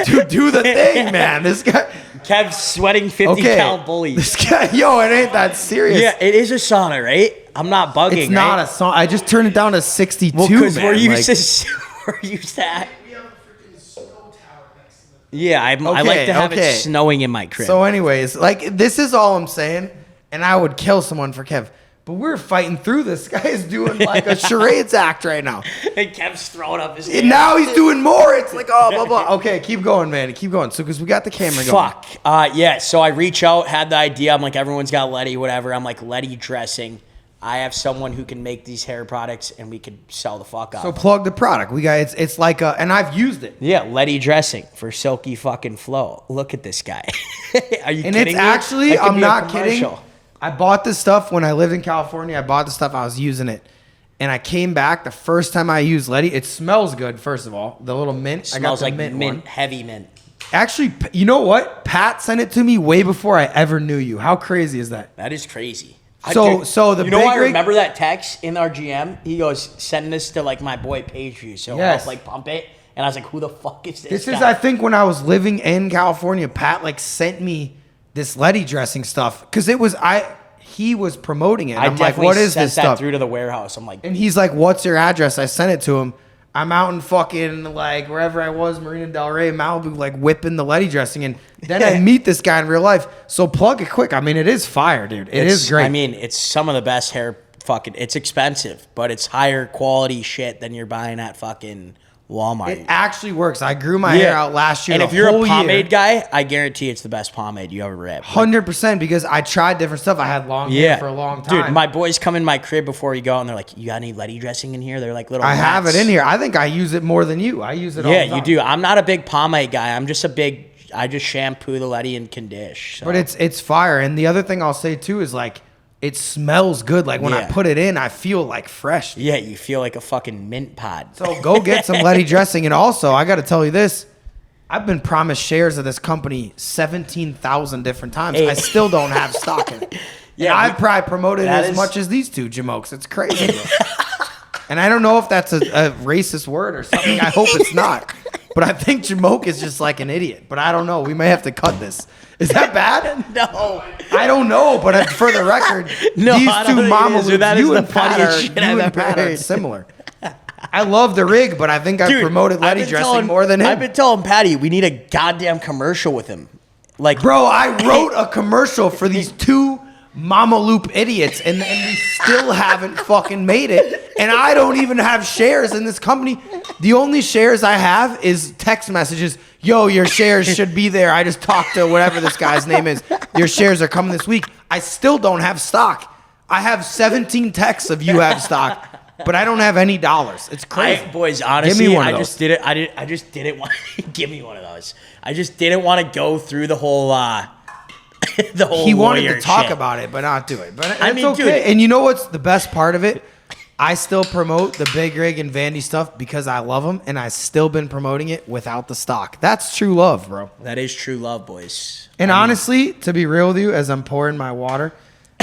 Dude, do the thing, man. This guy Kev's sweating 50 cal bullies. This guy, yo, it ain't that serious. Yeah, it is a sauna, right? I'm not bugging. It's not right? a song. I just turned it down to 62. Well, because man. we're used Like, to we're used to. We have a freaking snow tower next to the Yeah, I like to have it snowing in my crib. So, anyways, like this is all I'm saying, and I would kill someone for Kev. But we're fighting through this. Guy is doing like a charades act right now. And Kev's throwing up his And hand. now he's doing more. It's like, oh, blah, blah. Okay, keep going, man. Keep going. So, because we got the camera going. Fuck. Yeah, so I reach out, had the idea. I'm like, everyone's got Letty, whatever. I'm like, Letty dressing. I have someone who can make these hair products, and we could sell the fuck out. So, plug the product. We got it's like a, and I've used it. Yeah, Letty dressing for silky fucking flow. Look at this guy. Are you And kidding it's me? actually, That could I'm be a not kidding. commercial. I bought this stuff when I lived in California. I bought the stuff. I was using it. And I came back the first time I used Letty. It smells good, first of all. The little mint. Smells I got the like mint one. heavy mint. Actually, you know what? Pat sent it to me way before I ever knew you. How crazy is that? That is crazy. So the you know big why I rig- remember that text in our GM? He goes, send this to like my boy PageViews, so Yes. I'll like pump it. And I was like, who the fuck is this? This is, guy? I think, when I was living in California, Pat like sent me this Letty dressing stuff because he was promoting it. And I I'm like, definitely what is sent this that stuff? through to the warehouse. I'm like, And he's like, what's your address? I sent it to him. I'm out in fucking like wherever I was, Marina Del Rey, Malibu, like whipping the Letty dressing. And then I meet this guy in real life. So plug it quick. I mean, it is fire, dude. It is great. I mean, it's some of the best hair. Fucking, it's expensive, but it's higher quality shit than you're buying at fucking Walmart. It actually works. I grew my hair out last year. And the if you're a whole pomade year. guy, I guarantee it's the best pomade you ever ripped. 100% because I tried different stuff. I had long hair for a long time. Dude, my boys come in my crib before you go and they're like, you got any Letty dressing in here? They're like little I have it rats. in here. I think I use it more than you. I use it all the Yeah, time. you do. I'm not a big pomade guy. I'm just I just shampoo the Letty and condish. So. But it's fire. And the other thing I'll say too is like it smells good. Like when I Yeah. put it in, I feel like fresh. Yeah, you feel like a fucking mint pod. So go get some Letty dressing. And also, I got to tell you this. I've been promised shares of this company 17,000 different times. Hey. I still don't have stock in it. Yeah, I've probably promoted it that as is- much as these two jamokes. It's crazy, bro. And I don't know if that's a racist word or something. I hope it's not. But I think jamoke is just like an idiot. But I don't know. We may have to cut this. Is that bad? No. I don't know. But for the record, No, these I two don't think it mama is, dude. loops, That is you the and Pat funniest are, shit you I've and ever Pat are heard. similar. I love the rig, but I think I've Dude, promoted Letty I've been dressing telling- more than him. I've been telling Patty we need a goddamn commercial with him. Like, Bro, I wrote a commercial for these two Mama Loop idiots, and we still haven't fucking made it. And I don't even have shares in this company. The only shares I have is text messages. Yo, your shares should be there. I just talked to whatever this guy's name is. Your shares are coming this week. I still don't have stock. I have 17 texts of you have stock, but I don't have any dollars. It's crazy. boys, honestly, Give me one of I those. just did it. I just didn't want give me one of those. I just didn't want to go through the whole the whole He wanted lawyer to talk shit. about it, but not do it. But I it's mean, okay. dude- And you know what's the best part of it? I still promote the Big Rig and Vandy stuff because I love them, and I still been promoting it without the stock. That's true love, bro. That is true love, boys. And honestly, to be real with you, as I'm pouring my water,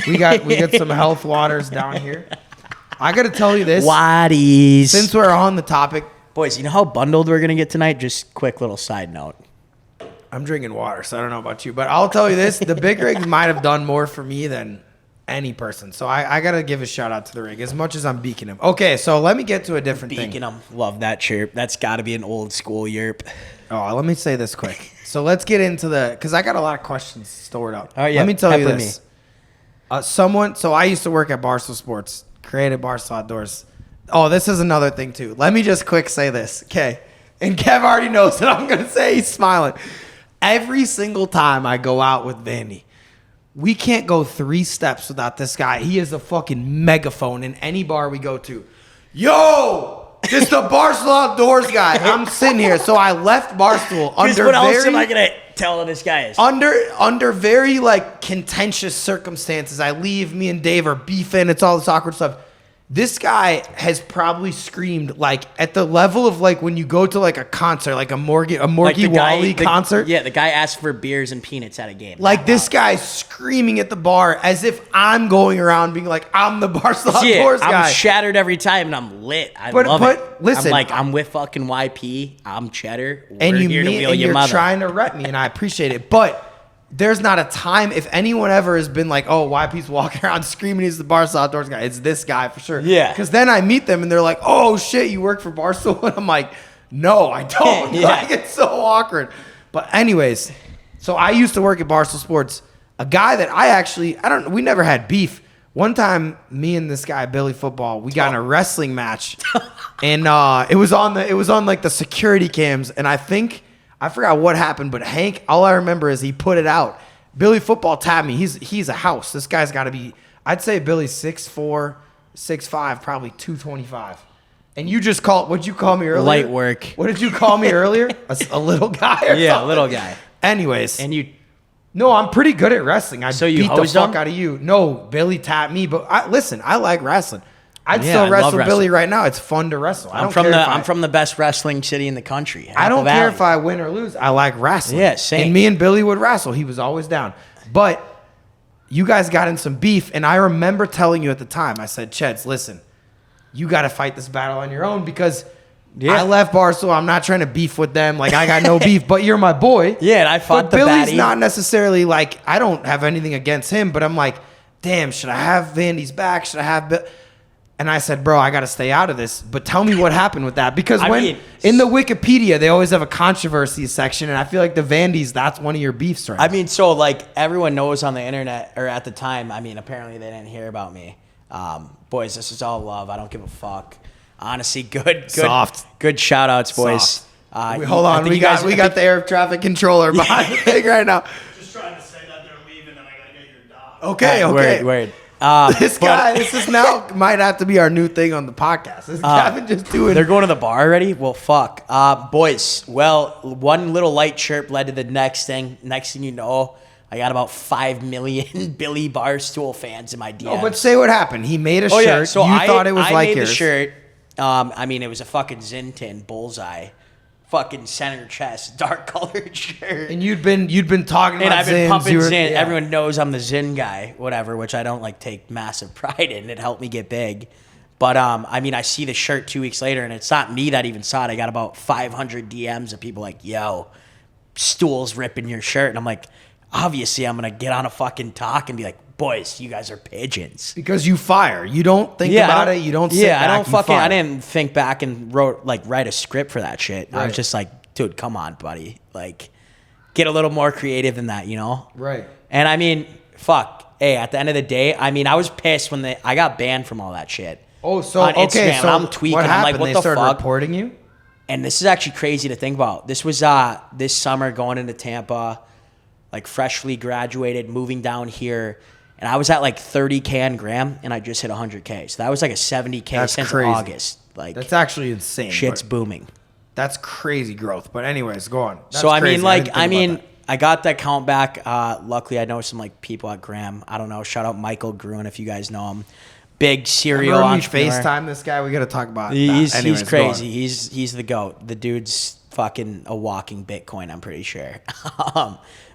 we got some health waters down here. I got to tell you this. Waddies. Since we're on the topic, Boys, you know how bundled we're gonna get tonight? Just quick little side note. I'm drinking water, so I don't know about you, but I'll tell you this: the Big Rigs might have done more for me than any person. So I got to give a shout out to the rig as much as I'm beaking him. Okay, so let me get to a different thing. Beaking him. Love that chirp. That's got to be an old school yerp. Oh, let me say this quick. So let's get into because I got a lot of questions stored up. Oh, yeah. Let me tell you Pepper this. So I used to work at Barstool Sports, created Barstool Outdoors. Oh, this is another thing too. Let me just quick say this, okay? And Kev already knows what I'm going to say. He's smiling. Every single time I go out with Vandy, we can't go 3 steps without this guy. He is a fucking megaphone in any bar we go to. Yo, just the Barstool Outdoors guy. I'm sitting here. So I left Barstool under what else am I going to tell this guy is? Under very like contentious circumstances. I leave, me and Dave are beefing. It's all this awkward stuff. This guy has probably screamed like at the level of like when you go to like a concert, like a Morgie Wally concert. Yeah, the guy asked for beers and peanuts at a game. Like this guy's screaming at the bar as if I'm going around being like, I'm the Barstool Outdoors guy. I'm shattered every time and I'm lit. I love it. Listen, I'm with fucking YP. I'm Cheddar. And you're trying to rep me, and I appreciate it. But there's not a time, if anyone ever has been like, oh, YP's walking around screaming he's the Barstool Outdoors guy, it's this guy for sure. Yeah. Because then I meet them and they're like, oh shit, you work for Barstool? And I'm like, no, I don't. Yeah. Like, it's so awkward. But anyways, so I used to work at Barstool Sports. A guy that we never had beef. One time, me and this guy, Billy Football, we got in a wrestling match. And it was on like the security cams. And I forgot what happened, but Hank, all I remember is he put it out. Billy Football tabbed me. He's a house. This guy's got to be, I'd say Billy's 6'4", 6'5", probably 225. And what'd you call me earlier? Light work. What did you call me earlier? A little guy or Yeah, something? little guy. Anyways. And you... No, I'm pretty good at wrestling. I So you beat the hosed fuck him? out of you. No, Billy tapped me, but I like wrestling. I'd Yeah, still I love wrestle wrestling. Billy right now. It's fun to wrestle. I'm from the best wrestling city in the country. I don't Apple care Valley. if I win or lose. I like wrestling. Yeah, same. And me and Billy would wrestle. He was always down. But you guys got in some beef, and I remember telling you at the time, I said, Cheds, listen, you got to fight this battle on your own because I left Barstool. I'm not trying to beef with them. Like, I got no beef, but you're my boy. Yeah, and I fought but the Billy's baddie. not necessarily like, I don't have anything against him, but I'm like, damn, should I have Vandy's back? Should I have Bill? And I said, bro, I got to stay out of this. But tell me what happened with that. Because in the Wikipedia, they always have a controversy section. And I feel like the Vandys, that's one of your beefs, right? I mean, so like everyone knows on the internet, or at the time, I mean, apparently they didn't hear about me. Boys, this is all love. I don't give a fuck. Honestly, good shout outs, boys. Hold on. We got the air traffic controller behind the thing right now. Just trying to say that they're leaving and I gotta get your dog. Okay. Word. This is now might have to be our new thing on the podcast. This Kevin just doing. They're going to the bar already? Well, fuck. Boys, one little light chirp led to the next thing. Next thing you know, I got about 5 million Billy Barstool fans in my DMs. Oh, but say what happened. He made a shirt. Yeah. So you thought it was like made yours. the shirt. I mean, it was a fucking Zin tin bullseye. Fucking center chest, dark colored shirt. And you'd been talking about and I've been Zins. pumping Zin. Yeah. Everyone knows I'm the Zin guy, whatever, which I don't like take massive pride in. It helped me get big. But I mean, I see the shirt 2 weeks later, and it's not me that even saw it. I got about 500 DMs of people like, yo, Stool's ripping your shirt. And I'm like, obviously I'm going to get on a fucking talk and be like, boys, you guys are pigeons. Because you fire. You don't think about it. You don't sit back, I don't fucking, fire. I didn't think back and write a script for that shit. Right. I was just like, dude, come on, buddy. Like, get a little more creative than that, you know? Right. And I mean, fuck. Hey, at the end of the day, I mean, I was pissed when I got banned from all that shit. Oh, so, on okay. Instagram, So I'm tweaking. what happened? I'm like, what they the started fuck? reporting you? And this is actually crazy to think about. This was this summer going into Tampa, like freshly graduated, moving down here. And I was at like 30K on Graham, and I just hit 100K. So that was like a 70K That's since crazy. August. Like, That's actually insane. shit's but booming. That's crazy growth. But anyways, go on. That's So I crazy. mean, like, didn't think about that. I got that count back. Luckily, I know some like people at Graham. I don't know. Shout out Michael Gruen if you guys know him. Big serial Remember entrepreneur. we FaceTime this guy? We got to talk about He's that. Anyways, go on. crazy. He's the GOAT. The dude's fucking a walking Bitcoin, I'm pretty sure.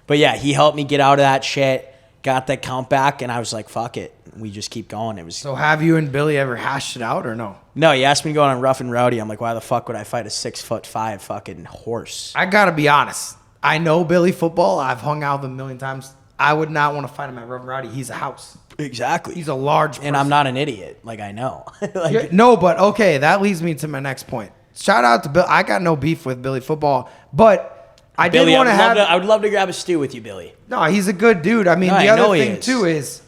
But yeah, he helped me get out of that shit. Got that count back, and I was like, fuck it. We just keep going. It was So have you and Billy ever hashed it out or no? No, he asked me to go on Rough and Rowdy. I'm like, why the fuck would I fight a 6'5" fucking horse? I got to be honest. I know Billy Football. I've hung out with him a million times. I would not want to fight him at Rough and Rowdy. He's a house. Exactly. He's a large person. And I'm not an idiot. Like, I know. Like, Yeah, no, but okay, that leads me to my next point. Shout out to Bill. I got no beef with Billy Football, but I did Billy, want to have. I would love to grab a stew with you, Billy. No, he's a good dude. I mean, No, the I know other he thing is. too is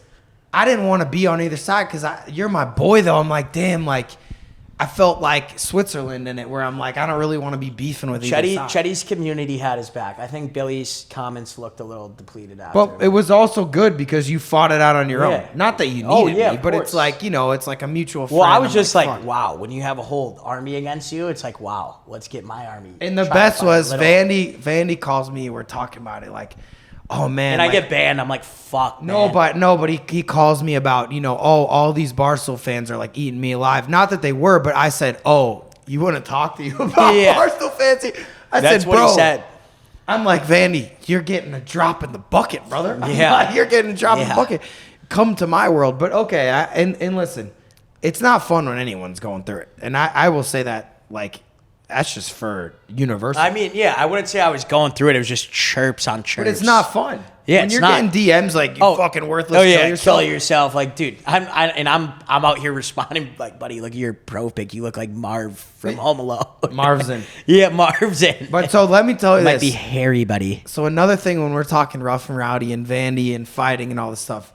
I didn't want to be on either side because you're my boy though. I'm like, damn, like I felt like Switzerland in it, where I'm like, I don't really want to be beefing with either side. Cheddy's community had his back. I think Billy's comments looked a little depleted after. But it was also good because you fought it out on your Yeah. own. Not that you Oh, needed yeah, me, of but course. it's like, it's like a mutual friend. Well, I was I'm just like, fuck. wow, when you have a whole army against you, it's like, wow, let's get my army. And the Try to best find a was little- Vandy calls me. We're talking about it like, oh man. And I like, get banned. I'm like, fuck, No, man. but he calls me about, all these Barstool fans are like eating me alive. Not that they were, but I said, oh, you want to talk to you about Yeah. Barstool fans? I That's said, what bro. he said. I'm like, Vandy, you're getting a drop in the bucket, brother. I'm Yeah. like, you're getting a drop in the Yeah. bucket. Come to my world. But okay, and listen, it's not fun when anyone's going through it. And I will say that, like, that's just for universal. I mean, yeah, I wouldn't say I was going through it. It was just chirps on chirps. but it's not fun. Yeah, when it's you're not. getting DMs like, you fucking worthless, Oh yeah, kill yourself. kill yourself. Like, dude, I'm out here responding like, buddy, look at your pro pic. You look like Marv from Home Alone. Marv's in. Yeah, Marv's in. But so let me tell you might this. be hairy, buddy. So another thing when we're talking rough and rowdy and Vandy and fighting and all this stuff,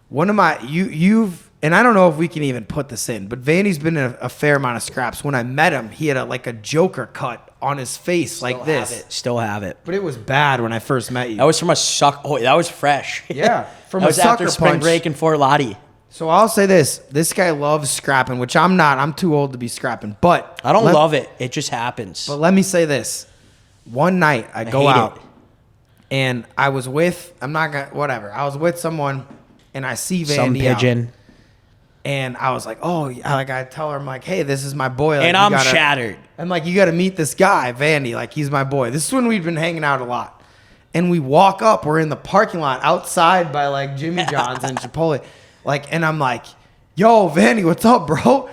one of my you've and I don't know if we can even put this in, but Vandy's been in a fair amount of scraps. When I met him, he had a Joker cut on his face like this. Still have it. But it was bad when I first met you. That was from a suck. Oh, that was fresh. Yeah, from that a was after sucker spring punch. break in Fort Lottie. So I'll say this: this guy loves scrapping, which I'm not. I'm too old to be scrapping. But I don't love it. It just happens. But let me say this: one night I go hate out, it. and I was with. I'm not gonna. Whatever. I was with someone, and I see Vandy Some out. pigeon. And I was like, oh, like I tell her, I'm like, hey, this is my boy. Like, And you I'm gotta- shattered. I'm like, you got to meet this guy, Vandy. Like, he's my boy. This is when we'd been hanging out a lot. And we walk up. We're in the parking lot outside by like Jimmy John's and Chipotle. Like, and I'm like, yo, Vandy, what's up, bro?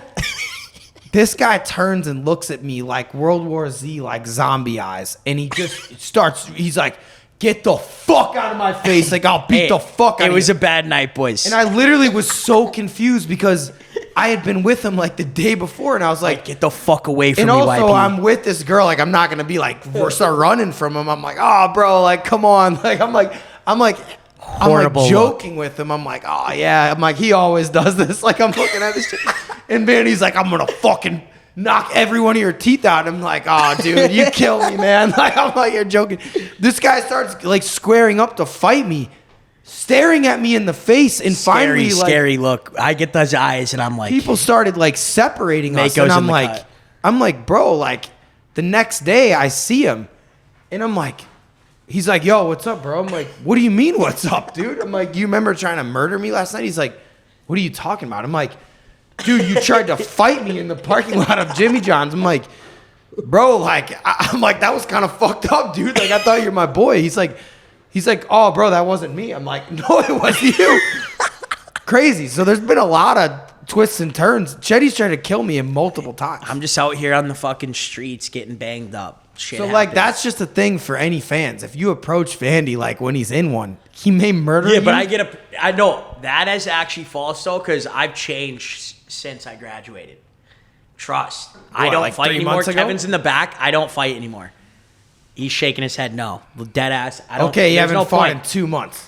This guy turns and looks at me like World War Z, like zombie eyes. And he just starts, he's like, get the fuck out of my face. Like, I'll beat the fuck out of you. It was a bad night, boys. And I literally was so confused because I had been with him like the day before, and I was like, get the fuck away from and me, also YP. I'm with this girl, like I'm not gonna be like start running from him. I'm like, oh, bro, like come on, like I'm Horrible joking with him. I'm like, oh yeah, I'm like he always does this. Like I'm looking at this shit, and Vandy's like, I'm gonna fucking knock every one of your teeth out. I'm like, oh, dude, you kill me, man. Like I'm like, you're joking. This guy starts like squaring up to fight me, staring at me in the face, and finally, like, scary look. I get those eyes, and I'm like, people started like separating us, Mako's and in the cut. I'm like, bro, like the next day I see him, and I'm like, he's like, yo, what's up, bro? I'm like, what do you mean, what's up, dude? I'm like, you remember trying to murder me last night? He's like, what are you talking about? I'm like, dude, you tried to fight me in the parking lot of Jimmy John's. I'm like, bro, like, I'm like, that was kind of fucked up, dude. Like, I thought you're my boy. He's like, oh, bro, that wasn't me. I'm like, no, it was you. Crazy. So there's been a lot of twists and turns. Cheddy's tried to kill me multiple times. I'm just out here on the fucking streets getting banged up. Shit So like happens. that's just a thing for any fans. If you approach Vandy like when he's in one, he may murder you. Yeah, but I know that is actually false though, because I've changed since I graduated. Trust. I What, don't like fight 3 anymore. months ago? Kevin's in the back. I don't fight anymore. He's shaking his head no. Dead ass. I don't. Okay, you there's haven't no fought point. in 2 months.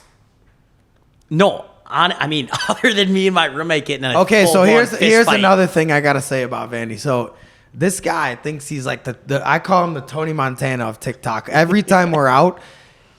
No. I mean, other than me and my roommate getting in a Okay, so full-blown here's fist fight. another thing I gotta say about Vandy. So this guy thinks he's like the I call him the Tony Montana of TikTok. Every time we're out,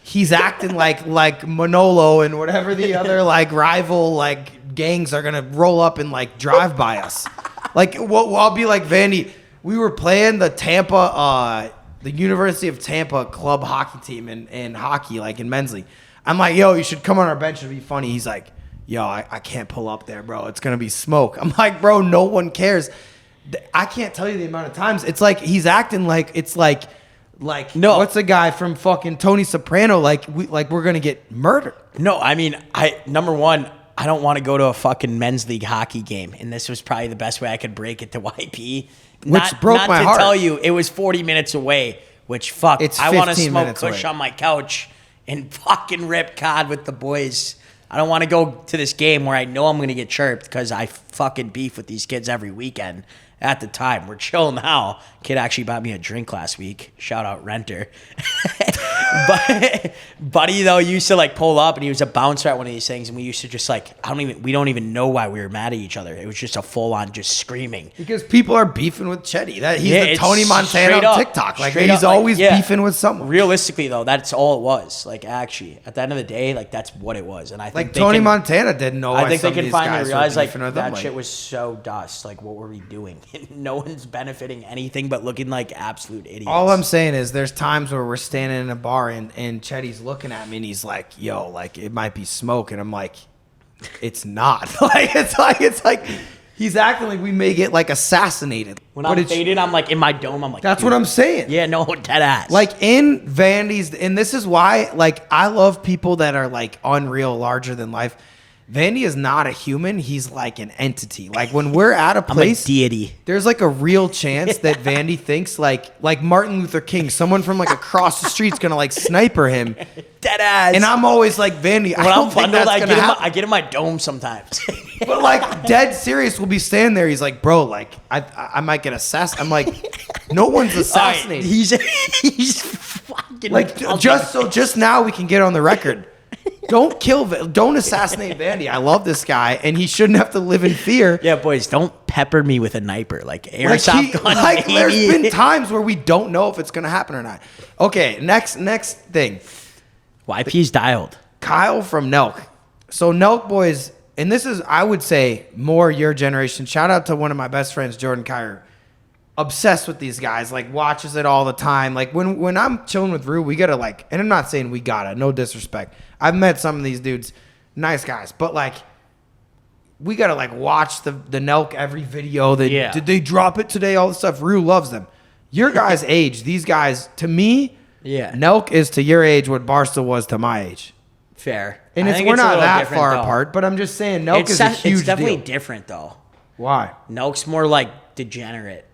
he's acting like Manolo and whatever the other like rival like gangs are gonna roll up and like drive by us. Like I'll be like, Vandy, we were playing the Tampa the University of Tampa club hockey team in hockey, like in men's league. I'm like, yo, you should come on our bench, it'd be funny. He's like, yo, I can't pull up there, bro. It's going to be smoke. I'm like, bro, no one cares. I can't tell you the amount of times. It's like he's acting like it's like No. what's the guy from fucking Tony Soprano? Like we're going to get murdered. No, I mean, number one, I don't want to go to a fucking men's league hockey game, and this was probably the best way I could break it to YP. Broke my to heart. tell you, it was 40 minutes away, which fuck, It's I want to 15 smoke minutes kush away. on my couch and fucking rip COD with the boys I don't want to go to this game where I know I'm going to get chirped because I fucking beef with these kids every weekend. At the time, we're chill now. Kid actually bought me a drink last week. Shout out Renter. But Buddy though used to like pull up and he was a bouncer at one of these things, and we used to just like we don't even know why we were mad at each other. It was just a full on just screaming. Because people are beefing with Cheddy. That he's the Tony Montana on TikTok. Like he's always beefing with someone. Realistically though, that's all it was. Like actually, at the end of the day, like that's what it was. And I think like Tony Montana didn't know. I think they can finally realize like that shit was so dust. Like what were we doing? No one's benefiting anything but looking like absolute idiots. All I'm saying is there's times where we're standing in a bar and Cheddy's looking at me and he's like, yo, like it might be smoke. And I'm like, it's not. It's like he's acting like we may get like assassinated. When I'm faded, I'm like in my dome. I'm like, that's what I'm saying. Yeah, no, dead ass. Like in Vandy's, and this is why like I love people that are like unreal, larger than life. Vandy is not a human. He's like an entity. Like when we're at a place, I'm a deity. There's like a real chance that Vandy thinks like Martin Luther King, someone from like across the street's gonna like sniper him. Dead ass. And I'm always like, Vandy, when I don't I'm think bundled, that's gonna happen. I get in my dome sometimes. But like dead serious, we'll be standing there. He's like, bro, like I might get assassinated. I'm like, no one's assassinated. Right, he's fucking like just now we can get on the record. Don't assassinate Vandy. I love this guy, and he shouldn't have to live in fear. Yeah, boys, don't pepper me with a sniper. Like airsoft gun. Like there's been times where we don't know if it's gonna happen or not. Okay, next thing. YP's dialed. Kyle from Nelk. So Nelk boys, and this is I would say more your generation. Shout out to one of my best friends, Jordan Kyer. Obsessed with these guys, like watches it all the time. Like when I'm chilling with Rue, we gotta like, and I'm not saying we gotta, no disrespect. I've met some of these dudes, nice guys, but like we gotta like watch the Nelk every video. Did they drop it today? All this stuff. Rue loves them. Your guys' age, these guys to me, Nelk is to your age what Barstool was to my age. Fair. And we're not that far apart, but I'm just saying Nelk is a huge deal. It's definitely different though. Why? Nelk's more like degenerate.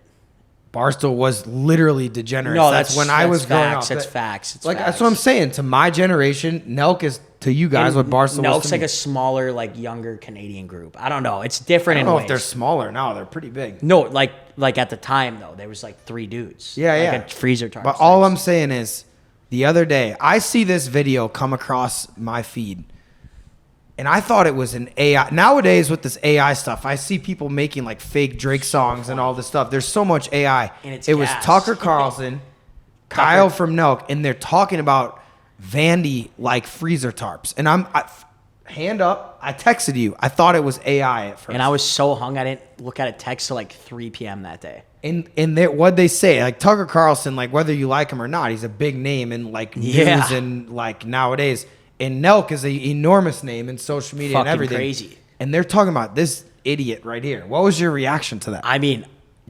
Barstool was literally degenerate. No, that's when I was growing up. That's facts. That's what I'm saying. To my generation, Nelk is to you guys what Barstool was. Nelk's like a smaller, like younger Canadian group. I don't know. It's different. I don't know if they're smaller now. They're pretty big. No, like at the time though, there was like 3 dudes. Yeah, like a freezer tarp. But all I'm saying is, the other day I see this video come across my feed. And I thought it was an AI. Nowadays, with this AI stuff, I see people making like fake Drake songs and all this stuff. There's so much AI. And it was Tucker Carlson, Kyle from Nelk, and they're talking about Vandy like freezer tarps. And hand up, I texted you. I thought it was AI at first. And I was so hung, I didn't look at a text till like 3 p.m. that day. And what'd they say? Like Tucker Carlson, like whether you like him or not, he's a big name in like news and like nowadays. And Nelk is an enormous name in social media and everything. Crazy. And they're talking about this idiot right here. What was your reaction to that? I mean,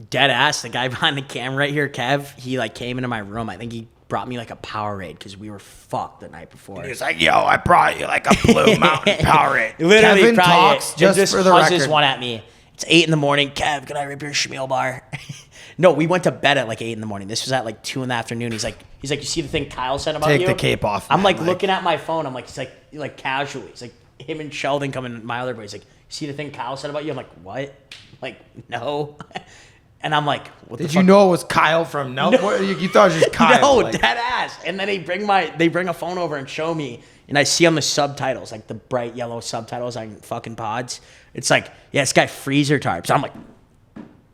dead ass. The guy behind the camera right here, Kev, he like came into my room. I think he brought me like a Powerade because we were fucked the night before. He was like, yo, I brought you like a Blue Mountain Powerade. Literally, Kevin talks just for the record. One at me. It's 8 a.m. Kev, can I rip your schmeal bar? No, we went to bed at like 8 a.m. This was at like 2 p.m. He's like, you see the thing Kyle said about you? Take the cape off. I'm like looking at my phone. I'm like, he's like casually. He's like, him and Sheldon coming, my other boy. He's like, you see the thing Kyle said about you? I'm like, what? Like, no. And I'm like, what the fuck? Did you know it was Kyle from Nelk? No. You thought it was just Kyle. No, dead ass. And then they bring a phone over and show me. And I see on the subtitles, like the bright yellow subtitles on fucking pods. It's like, yeah, this guy freezer tarps. I'm like,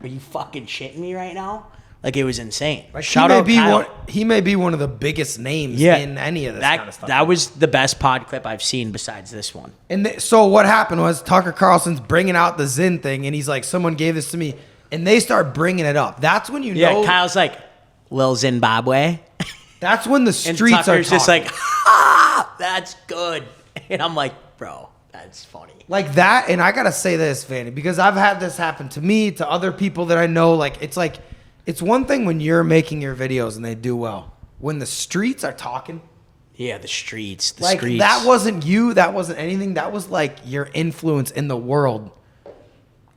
are you fucking shitting me right now? Like, it was insane. Like, Shout out Kyle. He may be one of the biggest names in any of this kind of stuff. That was the best pod clip I've seen besides this one. And so what happened was Tucker Carlson's bringing out the Zyn thing, and he's like, someone gave this to me. And they start bringing it up. That's when you know. Yeah, Kyle's like, Lil Zimbabwe. That's when the streets and Tucker's are talking. Just like, ah, that's good. And I'm like, bro, that's funny. Like that, and I gotta say this, Vandy, because I've had this happen to me, to other people that I know. Like, it's one thing when you're making your videos and they do well. When the streets are talking. Yeah, the streets. That wasn't you. That wasn't anything. That was like your influence in the world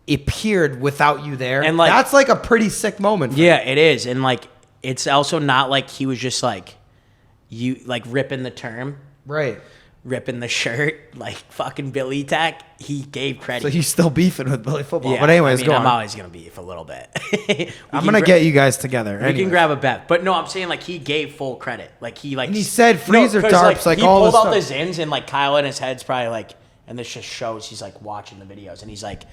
appeared without you there. And like, that's like a pretty sick moment. Yeah, it is. And like, it's also not like he was just like, you like ripping the term. Right. ripping the shirt, like fucking Billy Tech, he gave credit. So he's still beefing with Billy Football. Yeah, But anyways, I mean, go I'm on. always gonna beef a little bit. I'm gonna get you guys together. We can grab a bet, but no, I'm saying like he gave full credit. Like he like And he said freezer 'cause, tarps, like he all pulled the out the stuff. zins and like Kyle in his head's probably like, and this just shows he's like watching the videos and he's like,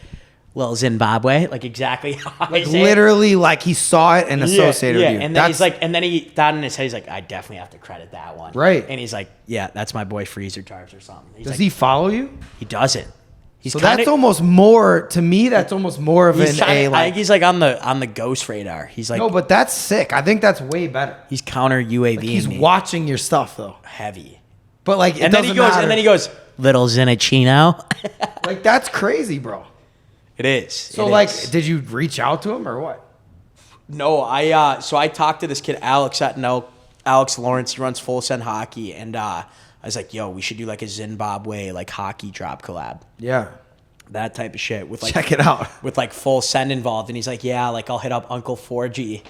"Little Zimbabwe," like exactly how I Like say it. literally, like he saw it and associated with you. And then he's like, and then he thought in his head, he's like, I definitely have to credit that one. Right. And he's like, yeah, that's my boy Freezer Tarps or something. He's does like, he follow you? He doesn't. He's So kinda, that's almost more to me. That's almost more of he's an trying a to- I like. think he's like on the ghost radar. He's like, No, but that's sick. I think that's way better. he's counter UAV. He's watching your stuff though. heavy. But like, And then he goes, little Zinachino. like that's crazy, bro. It is. So It like, is. did you reach out to him or what? No, so I talked to this kid Alex at Nelk, Alex Lawrence. He runs Full Send Hockey, and I was like, yo, we should do like a Zimbabwe like hockey drop collab, Yeah, that type of shit with like check it out. with like Full Send involved. And he's like, yeah, like I'll hit up Uncle 4G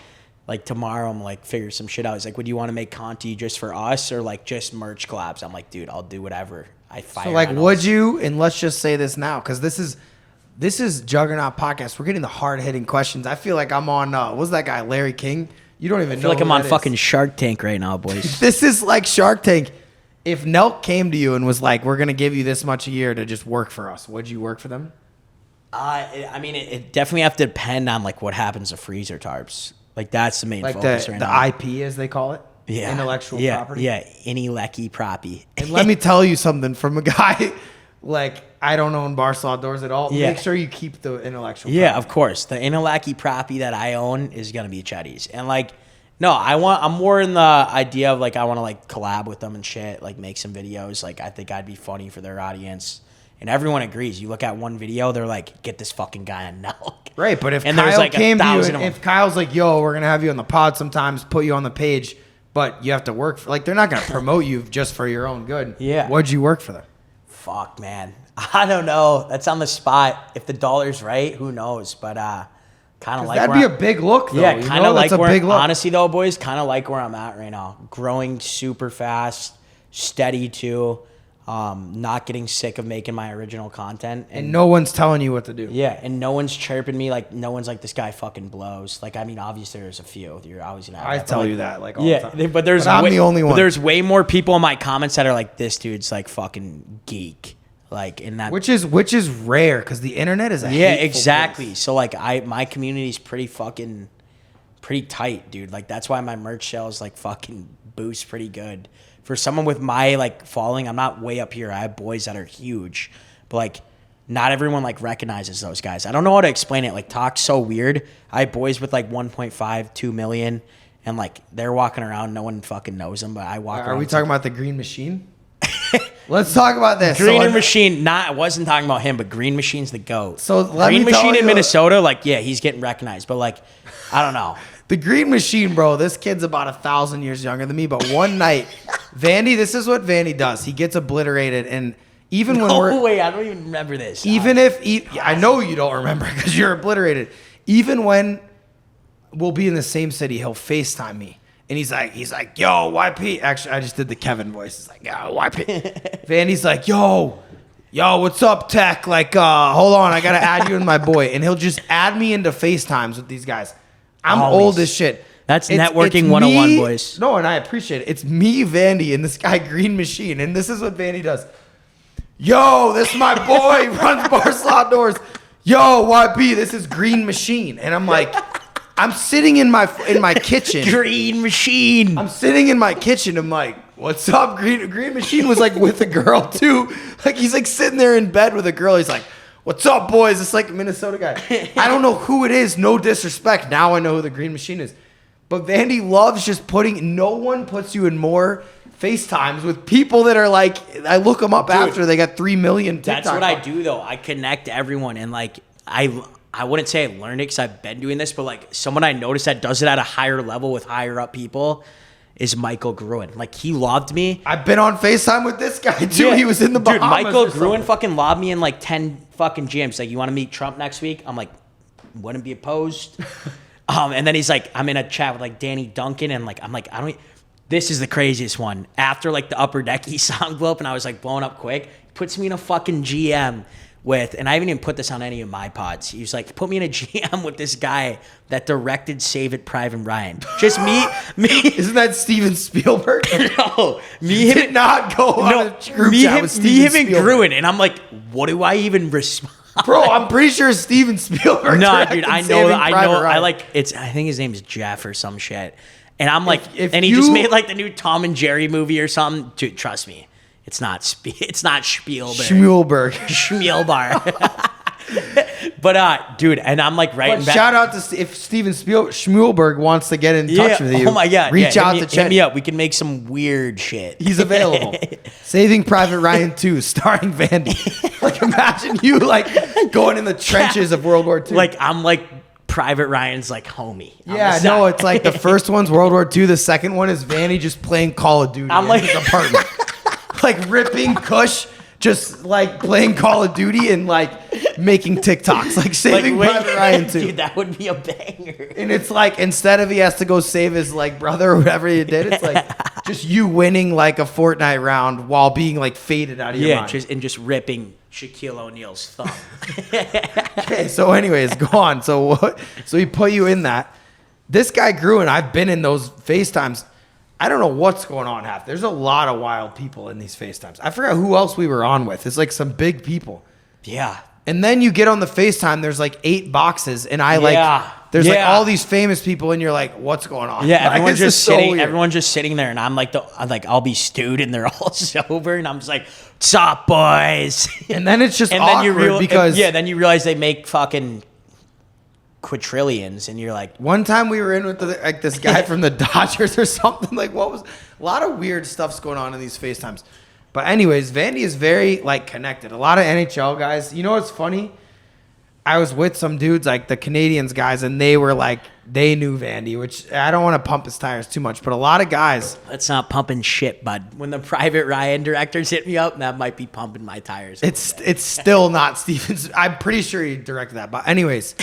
like tomorrow. I'm like, figure some shit out. He's like, would you want to make content just for us or like just merch collabs? I'm like, dude, I'll do whatever. I fire. So like, on would us. you? And let's just say this now, because this is Juggernaut podcast. We're getting the hard hitting questions. I feel like I'm on. What's that guy, Larry King? You don't even I know. feel like who I'm on that is. fucking Shark Tank right now, boys. This is like Shark Tank. If Nelk came to you and was like, "We're gonna give you this much a year to just work for us," would you work for them? I mean, it definitely have to depend on like what happens to freezer tarps. Like that's the main Like focus the right now. IP, as they call it, Yeah, intellectual yeah, property. Yeah, any lecky proppy. And let me tell you something from a guy like I don't own Barstool Outdoors at all. Yeah. Make sure you keep the intellectual. Yeah, property. of course. The Inalaki proppy that I own is gonna be Cheddy's, and like, no, I'm more in the idea of like I want to like collab with them and shit, like make some videos. Like I think I'd be funny for their audience, and everyone agrees. You look at one video, they're like, get this fucking guy on Nelk. Right, but if And there's Kyle like came to you, 1,000 and of them. if Kyle's like, "Yo, we're gonna have you on the pod sometimes, put you on the page, but you have to work for," like they're not gonna promote you just for your own good. Yeah. Would you work for them? Fuck, man. I don't know. That's on the spot. If the dollar's right, who knows? But kind of like That'd where be a big look, though. Yeah, you kind know? of like That's a where. big look. Honestly, though, boys, kind of like where I'm at right now. Growing super fast, steady too. Not getting sick of making my original content, And no one's telling you what to do. yeah, and no one's chirping me like no one's like this guy fucking blows. Like I mean, obviously there's a few. You're always gonna have I that, but, tell like, you that like all yeah, the time. but there's I'm the only but one. there's way more people in my comments that are like, this dude's like fucking geek. Like in that, Which is rare because the internet is a yeah, hateful exactly. place. So like my community's pretty tight, dude. Like that's why my merch sales like fucking boost pretty good. For someone with my like following, I'm not way up here. I have boys that are huge, but like not everyone like recognizes those guys. I don't know how to explain it. Like talk's so weird. I have boys with like 1.5, 2 million, and like they're walking around, no one fucking knows them, but I walk around. Are we talking about the Green Machine? Let's talk about this. Green So, Machine? I wasn't talking about him, but Green Machine's the GOAT. So let Green me tell Machine in you- Minnesota, like yeah, he's getting recognized, but like I don't know. The Green Machine, bro. This kid's about 1,000 years younger than me. But one night, Vandy. This is what Vandy does. He gets obliterated, and even when Oh we're wait, I don't even remember this. even if I know you don't remember because you're obliterated. Even when we'll be in the same city, he'll FaceTime me. And he's like, yo, YP. Actually, I just did the Kevin voice. He's like, yo, YP. Vandy's like, yo, what's up, Tech? Like, hold on, I gotta add you and my boy. And he'll just add me into FaceTimes with these guys. I'm Always. old as shit. That's networking 101, me- boys. No, and I appreciate it. It's me, Vandy, and this guy, Green Machine. And this is what Vandy does. Yo, this is my boy, runs Barstool Outdoors. Yo, YP, this is Green Machine. And I'm like, I'm sitting in my kitchen. Green Machine. I'm sitting in my kitchen. I'm like, what's up? Green Machine was like with a girl too. Like he's like sitting there in bed with a girl. He's like, what's up, boys? It's like a Minnesota guy. I don't know who it is. No disrespect. Now I know who the Green Machine is. But Vandy loves just no one puts you in more FaceTimes with people that are like, I look them up after they got 3 million TikTok. That's what I do though. I connect everyone, and like I wouldn't say I learned it because I've been doing this, but like someone I noticed that does it at a higher level with higher up people is Michael Gruen. Like he loved me. I've been on FaceTime with this guy too. Yeah. He was in the Bahamas. Dude, Michael or Gruen something. fucking lobbed me in like 10 fucking GMs. Like, you want to meet Trump next week? I'm like, wouldn't be opposed. And then he's like, I'm in a chat with like Danny Duncan, and like I'm like, This is the craziest one. After like the Upper Decky song blew up and I was like blowing up quick, puts me in a fucking GM with, and I haven't even put this on any of my pods. He was like, put me in a GM with this guy that directed Save It Private Ryan. Just me. Isn't that Steven Spielberg? No, me him, did not go on a group chat with Steven Spielberg. Me, him, and Gruen, and I'm like, what do I even respond? Bro, I'm pretty sure Steven Spielberg. No, dude, I know. I like it's. I think his name is Jeff or some shit. And I'm like, if he just made like the new Tom and Jerry movie or something. Dude, trust me, it's not Spielberg. Schmuelberg. But dude, and I'm like writing back. Shout out to if Steven Schmuelberg wants to get in touch with you. Oh my god, reach out to Cheddy. Hit me up. We can make some weird shit. He's available. Saving Private Ryan 2, starring Vandy. Like imagine you like going in the trenches of World War II. Like I'm like Private Ryan's like homie. Yeah, no, it's like the first one's World War II. The second one is Vandy just playing Call of Duty in his apartment. Like ripping Kush, just like playing Call of Duty and like making TikToks. Like Saving Private Ryan 2. Dude, that would be a banger. And it's like instead of he has to go save his like brother or whatever he did, it's like just you winning like a Fortnite round while being like faded out of your mind. Just ripping Shaquille O'Neal's thumb. Okay, so anyways, go on. So he put you in that. This guy grew, and I've been in those FaceTimes. I don't know what's going on half. There's a lot of wild people in these FaceTimes. I forgot who else we were on with. It's like some big people. Yeah. And then you get on the FaceTime, there's like 8 boxes, and there's like all these famous people, and you're like, what's going on? Yeah, like, everyone's just sitting there, and I'm like, I'll be stewed, and they're all sober, and I'm just like, what's up, boys? And then it's just awkward because then you realize they make fucking quadrillions, and you're like, one time we were in with like this guy from the Dodgers or something. Like, what was a lot of weird stuff's going on in these FaceTimes. But anyways, Vandy is very like connected. A lot of NHL guys. You know what's funny? I was with some dudes like the Canadians guys, and they were like they knew Vandy, which I don't want to pump his tires too much, but a lot of guys. That's not pumping shit, bud. When the Private Ryan directors hit me up, that might be pumping my tires. It's still not Stevens. I'm pretty sure he directed that. But anyways,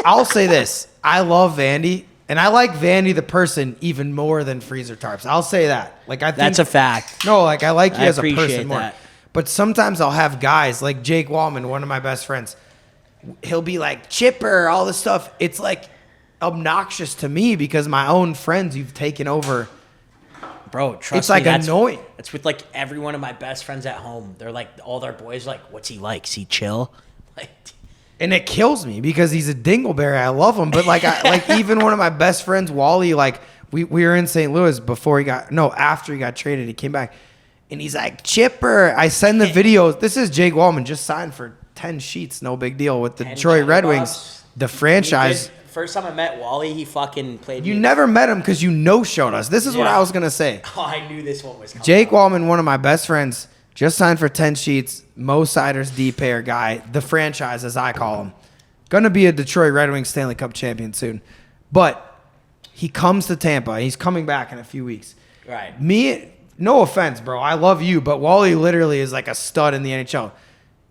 I'll say this: I love Vandy. And I like Vandy the person even more than Freezer Tarps. I'll say that. Like I think that's a fact. No, like I like you as a person more. That. But sometimes I'll have guys like Jake Wallman, one of my best friends. He'll be like Chipper, all this stuff. It's like obnoxious to me because my own friends you've taken over. Bro, trust me. It's like annoying. It's with like every one of my best friends at home. They're like all their boys are like, what's he like? Is he chill? Like. And it kills me because he's a dingleberry. I love him, but like, even one of my best friends, Wally, like we were in St. Louis after he got traded, he came back, and he's like Chipper. I send the videos. This is Jake Wallman just signed for 10 sheets, no big deal with the Detroit Red Wings, the franchise. First time I met Wally, he fucking played. You never met him because you showed us. This is what I was gonna say. Oh, I knew this one was coming. Jake Wallman, one of my best friends. Just signed for 10 sheets. Mo Siders D-pair guy. The franchise, as I call him. Going to be a Detroit Red Wings Stanley Cup champion soon. But he comes to Tampa. He's coming back in a few weeks. Right. Me, no offense, bro. I love you. But Wally literally is like a stud in the NHL.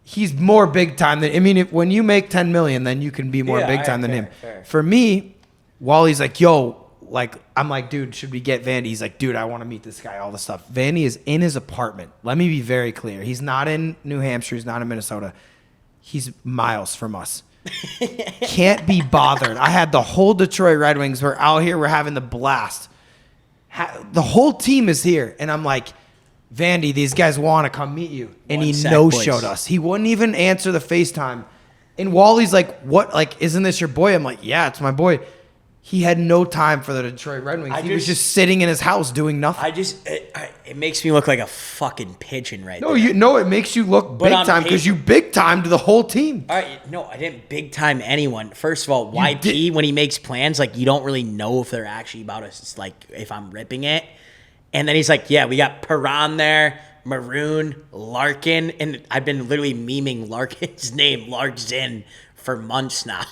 He's more big time than... I mean, when you make $10 million, then you can be more big time than him. Fair. For me, Wally's like, yo... Like, I'm like, dude, should we get Vandy? He's like, dude, I want to meet this guy, all this stuff. Vandy is in his apartment. Let me be very clear. He's not in New Hampshire. He's not in Minnesota. He's miles from us. Can't be bothered. I had the whole Detroit Red Wings. We're out here. We're having the blast. The whole team is here. And I'm like, Vandy, these guys want to come meet you. And he no-showed us. He wouldn't even answer the FaceTime. And Wally's like, what? Like, isn't this your boy? I'm like, yeah, it's my boy. He had no time for the Detroit Red Wings. He was just sitting in his house doing nothing. It makes me look like a fucking pigeon right there. It makes you look big time because you big timed the whole team. All right, no, I didn't big time anyone. First of all, YP, when he makes plans, like you don't really know if they're actually about us. It's like if I'm ripping it. And then he's like, yeah, we got Perron there, Maroon, Larkin. And I've been literally memeing Larkin's name, Larkzin, for months now.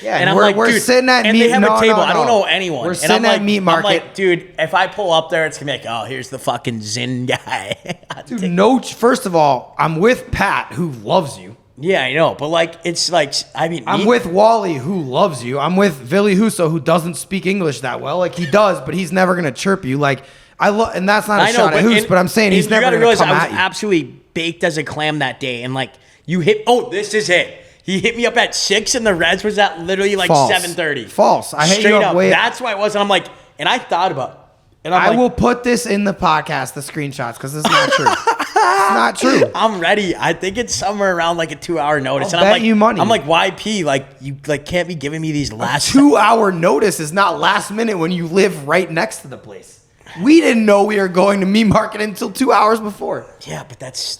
Yeah, and we're sitting at and meat. They have a table. I don't know anyone. We're sitting at meat market. I'm like, dude, if I pull up there, it's gonna be like, oh, here's the fucking Zin guy. Dude, first of all, I'm with Pat, who loves you. Yeah, I know. But, like, it's like, I mean. I'm with Wally, who loves you. I'm with Billy Huso, who doesn't speak English that well. Like, he does, but he's never going to chirp you. Like, and that's not a shot at Hoos, but I'm saying he's never going to come at you. I was absolutely baked as a clam that day. And, like, this is it. He hit me up at 6, and the Reds was at literally, like, 7:30. False. I hit you up way. That's why it was. And I'm like, and I thought about it. And I will put this in the podcast, the screenshots, because it's not true. It's not true. I'm ready. I think it's somewhere around like a 2-hour notice. I'll bet you money. I'm like, YP, like you like can't be giving me these last 2-hour notice is not last minute when you live right next to the place. We didn't know we were going to meat market until 2 hours before. Yeah, but that's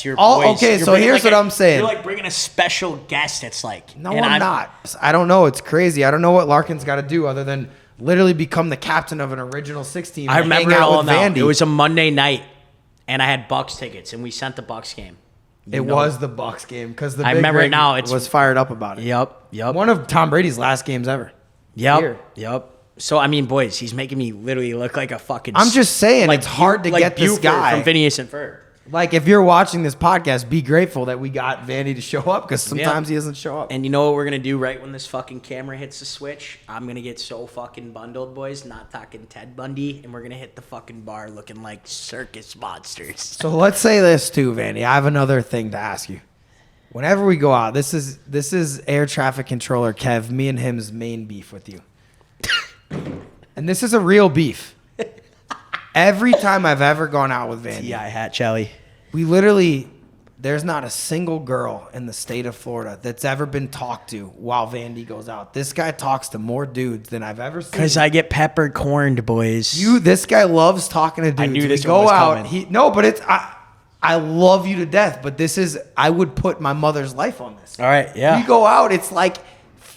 your boys. Okay, so here's what I'm saying. You're like bringing a special guest. It's like no, I'm not. I don't know. It's crazy. I don't know what Larkin's got to do other than literally become the captain of an original 6 team. I remember it all now. Vandy. It was a Monday night, and I had Bucks tickets, and we sent the Bucks game. It was the Bucks game because the I Big remember Rig it now. It was fired up about it. Yep. One of Tom Brady's last games ever. Yep. So I mean, boys, he's making me literally look like a fucking. I'm just saying, like, it's hard to get this Buford guy from Phineas and Ferb. Like, if you're watching this podcast, be grateful that we got Vandy to show up because sometimes he doesn't show up. And you know what we're going to do right when this fucking camera hits the switch? I'm going to get so fucking bundled, boys, not talking Ted Bundy, and we're going to hit the fucking bar looking like circus monsters. So let's say this too, Vandy. I have another thing to ask you. Whenever we go out, this is air traffic controller Kev, me and him's main beef with you. And this is a real beef. Every time I've ever gone out with Vandy. Yeah, hat, Charlie. We literally, there's not a single girl in the state of Florida that's ever been talked to while Vandy goes out. This guy talks to more dudes than I've ever seen. Because I get peppercorned, boys. This guy loves talking to dudes. I knew this go was out. coming. I love you to death, but I would put my mother's life on this. All right, yeah. We go out, it's like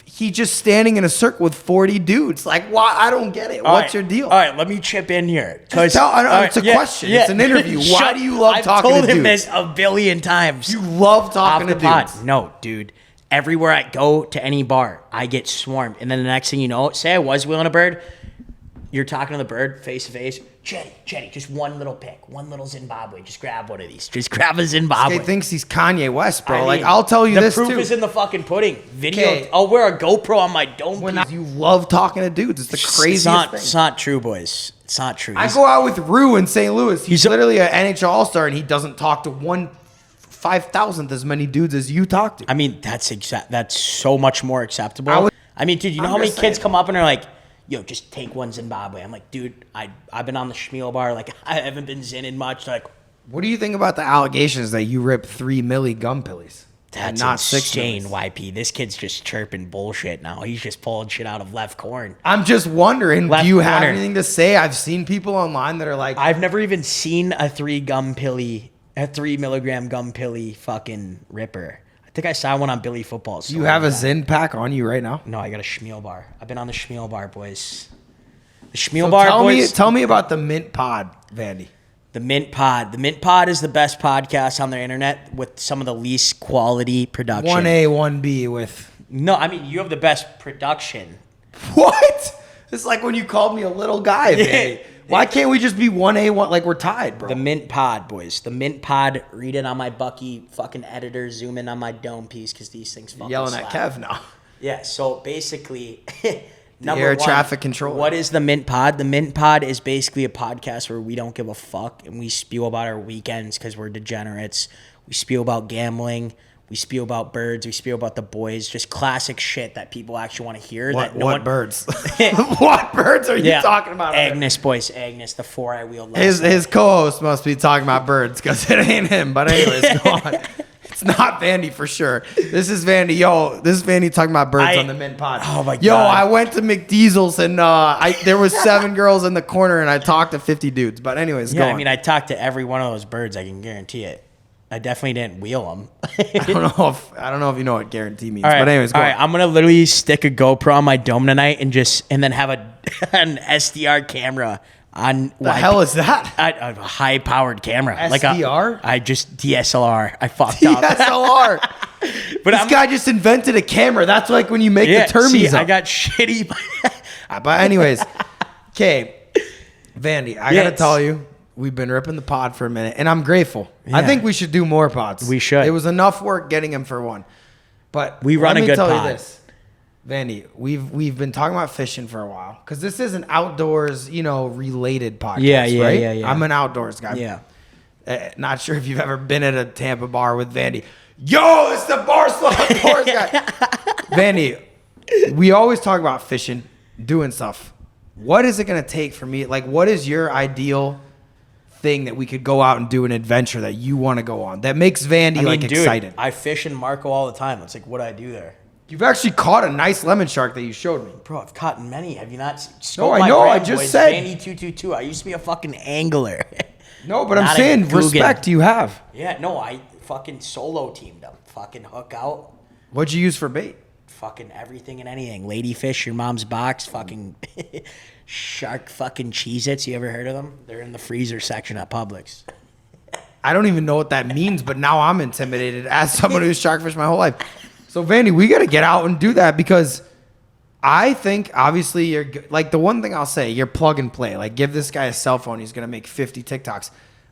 he just standing in a circle with 40 dudes. Like, why? I don't get it. What's your deal? All right, let me chip in here. It's a question. Yeah. It's an interview. Why do you love talking to dudes? I've told him this a billion times. You love talking to dudes. No, dude. Everywhere I go to any bar, I get swarmed. And then the next thing you know, say I was wheeling a bird, you're talking to the bird face to face. Cheddy, just one little pick, one little Zimbabwe. Just grab one of these. Just grab a Zimbabwe. He thinks he's Kanye West, bro. Like, I'll tell you this too. The proof is in the fucking pudding. I'll wear a GoPro on my dome. You love talking to dudes. It's the craziest thing. It's not true, boys. It's not true. I go out with Rue in St. Louis. He's literally an NHL All-Star, and he doesn't talk to 1/5,000th as many dudes as you talk to. I mean, that's so much more acceptable. I mean, dude, you know how many kids come up and are like, yo, just take one Zimbabwe. I'm like, dude, I've been on the Schmeal bar. Like, I haven't been zinning much. Like, what do you think about the allegations that you ripped 3 milli gum pillies? That's not insane, YP. This kid's just chirping bullshit now. He's just pulling shit out of left corn. I'm just wondering, do you have anything to say? I've seen people online that are like... I've never even seen a 3 milligram gum pilly fucking ripper. I think I saw one on Billy Football. Do you have a Zyn pack on you right now? No, I got a Schmeal bar. I've been on the Schmeal bar, boys. The Schmeal bar, boys. Tell me about the Mint Pod, Vandy. The Mint Pod. The Mint Pod is the best podcast on the internet with some of the least quality production. 1A, 1B with... No, I mean, you have the best production. What? It's like when you called me a little guy, Vandy. Why can't we just be 1A, 1, like we're tied, bro? The Mint Pod, boys. The Mint Pod. Read it on my Bucky fucking editor. Zoom in on my dome piece because these things fucking yelling slap. at Kev now. Yeah, so basically... Air traffic control. What is the Mint Pod? The Mint Pod is basically a podcast where we don't give a fuck and we spew about our weekends because we're degenerates. We spew about gambling. We spew about birds. We spew about the boys. Just classic shit that people actually want to hear. What birds? What birds are you talking about? Agnes, boys. Agnes, the 4-I-wheeled. His co-host must be talking about birds because it ain't him. But anyways, go on. It's not Vandy for sure. This is Vandy. Yo, this is Vandy talking about birds on the Mint Pod. Oh, my God. Yo, I went to McDiesel's and there was 7 girls in the corner and I talked to 50 dudes. But anyways, go on. I mean, I talked to every one of those birds. I can guarantee it. I definitely didn't wheel them. I don't know if you know what guarantee means. But anyways, go on. I'm gonna literally stick a GoPro on my dome tonight and then have an SDR camera on. The hell is that? A high powered camera. SDR? DSLR. I fucked up. DSLR. But this guy just invented a camera. That's like when you make the termies up. I got shitty. But anyways, okay, Vandy, I gotta tell you, we've been ripping the pod for a minute, and I'm grateful. I Yeah. think we should do more pods. We should. It was enough work getting him for one. But We run let a me good tell pod. you this, Vandy, we've been talking about fishing for a while because this is an outdoors, related podcast. Yeah, right? yeah. I'm an outdoors guy. Yeah. Not sure if you've ever been at a Tampa bar with Vandy. Yo, it's the Barstool outdoors guy. Vandy, we always talk about fishing, doing stuff. What is it going to take for me? Like, what is your ideal thing that we could go out and do an adventure that you want to go on that makes Vandy Dude, excited? I fish in Marco all the time. It's like, what do I do there? You've actually caught a nice lemon shark that you showed me. Bro, I've caught many. Have you not? No, I know. I just said. Vandy 222. I used to be a fucking angler. No, but I'm Not a saying Guggen. respect you have. Yeah, no, I fucking solo teamed them. Fucking hook out. What'd you use for bait? Fucking everything and anything. Ladyfish, your mom's box. Fucking shark fucking Cheez-Its. You ever heard of them? They're in the freezer section at Publix. I don't even know what that means, but now I'm intimidated as someone who's shark fished my whole life. So, Vandy, we got to get out and do that because I think, obviously, you're like the one thing I'll say, you're plug and play. Like, give this guy a cell phone, he's going to make 50 TikToks.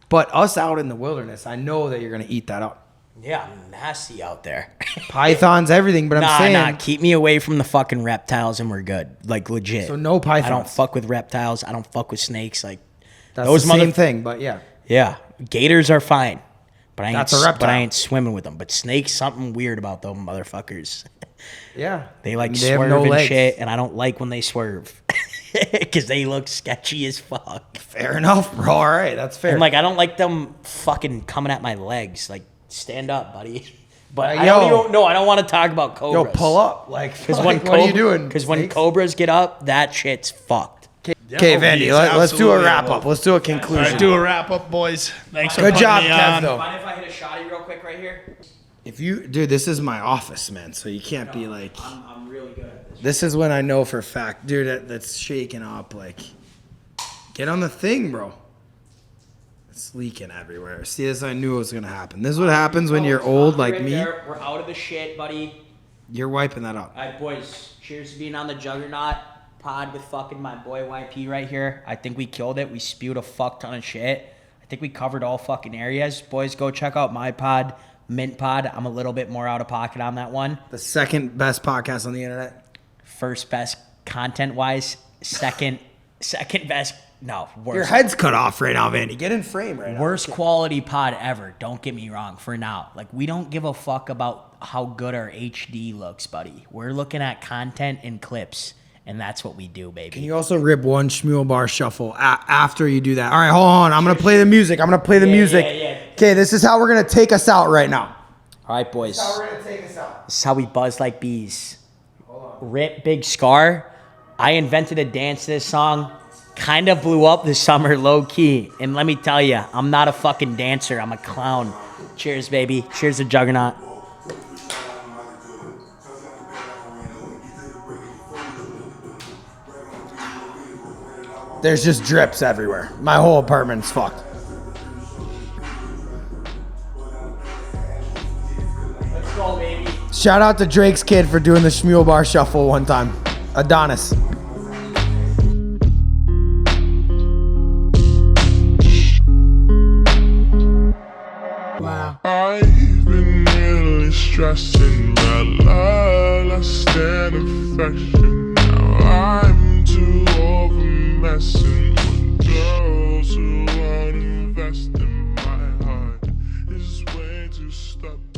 But us out in the wilderness, I know that you're going to eat that up. Yeah, I'm nasty out there. Pythons, everything, but I'm saying. Keep me away from the fucking reptiles and we're good. Like, legit. So, no pythons. I don't fuck with reptiles. I don't fuck with snakes. Like, That's those the same thing, but yeah. Yeah, gators are fine. But I ain't, That's a reptile. but I ain't swimming with them. But snakes, something weird about them motherfuckers. Yeah. They like They have swerve no and legs. shit, and I don't like when they swerve because they look sketchy as fuck. Fair enough, bro. All right, that's fair. And like I don't like them fucking coming at my legs. Like stand up, buddy. But I yo. don't even. No, I don't want to talk about Yo, cobras. pull up. Like, Because what are you doing? Because when snakes? cobras get up, that shit's fucked. Okay, Vandy, let's do a absolutely wrap will. up. Let's do a All conclusion. right, do a wrap up, boys. Thanks for Good putting job, me Kev, on. though. Mind if I hit a shotty real quick right here? Dude, this is my office, man, so you can't be like. I'm really good at this. This is when I know for a fact, dude, that's shaking up. Like, get on the thing, bro. It's leaking everywhere. See, this I knew it was gonna happen. This is what happens when you're old like me. We're out of the shit, buddy. You're wiping that up. All right, boys. Cheers to being on the Juggernaut pod with fucking my boy YP right here. I think we killed it. We spewed a fuck ton of shit. I think we covered all fucking areas. Boys, go check out my pod, Mint Pod. I'm a little bit more out of pocket on that one. The second best podcast on the internet. First best content-wise. Second best. No, worst. Your head's cut off right now, Vandy. Get in frame right now. Worst quality pod ever. Don't get me wrong. For now, like we don't give a fuck about how good our HD looks, buddy. We're looking at content and clips, and that's what we do, baby. Can you also rip one Schmuel bar shuffle after you do that? All right, hold on. I'm gonna play the music. Yeah. Okay, this is how we're gonna take us out right now. All right, boys. we're gonna take us out. This is how we buzz like bees. Rip Big Scar. I invented a dance to this song. Kind of blew up this summer, low key. And let me tell you, I'm not a fucking dancer. I'm a clown. Cheers, baby. Cheers to Juggernaut. There's just drips everywhere. My whole apartment's fucked. Let's go, baby. Shout out to Drake's kid for doing the Schmuel bar shuffle one time. Adonis. I've been really stressing that lust and affection. Now I'm too over messing with girls who won't invest in my heart. It's way too stubborn.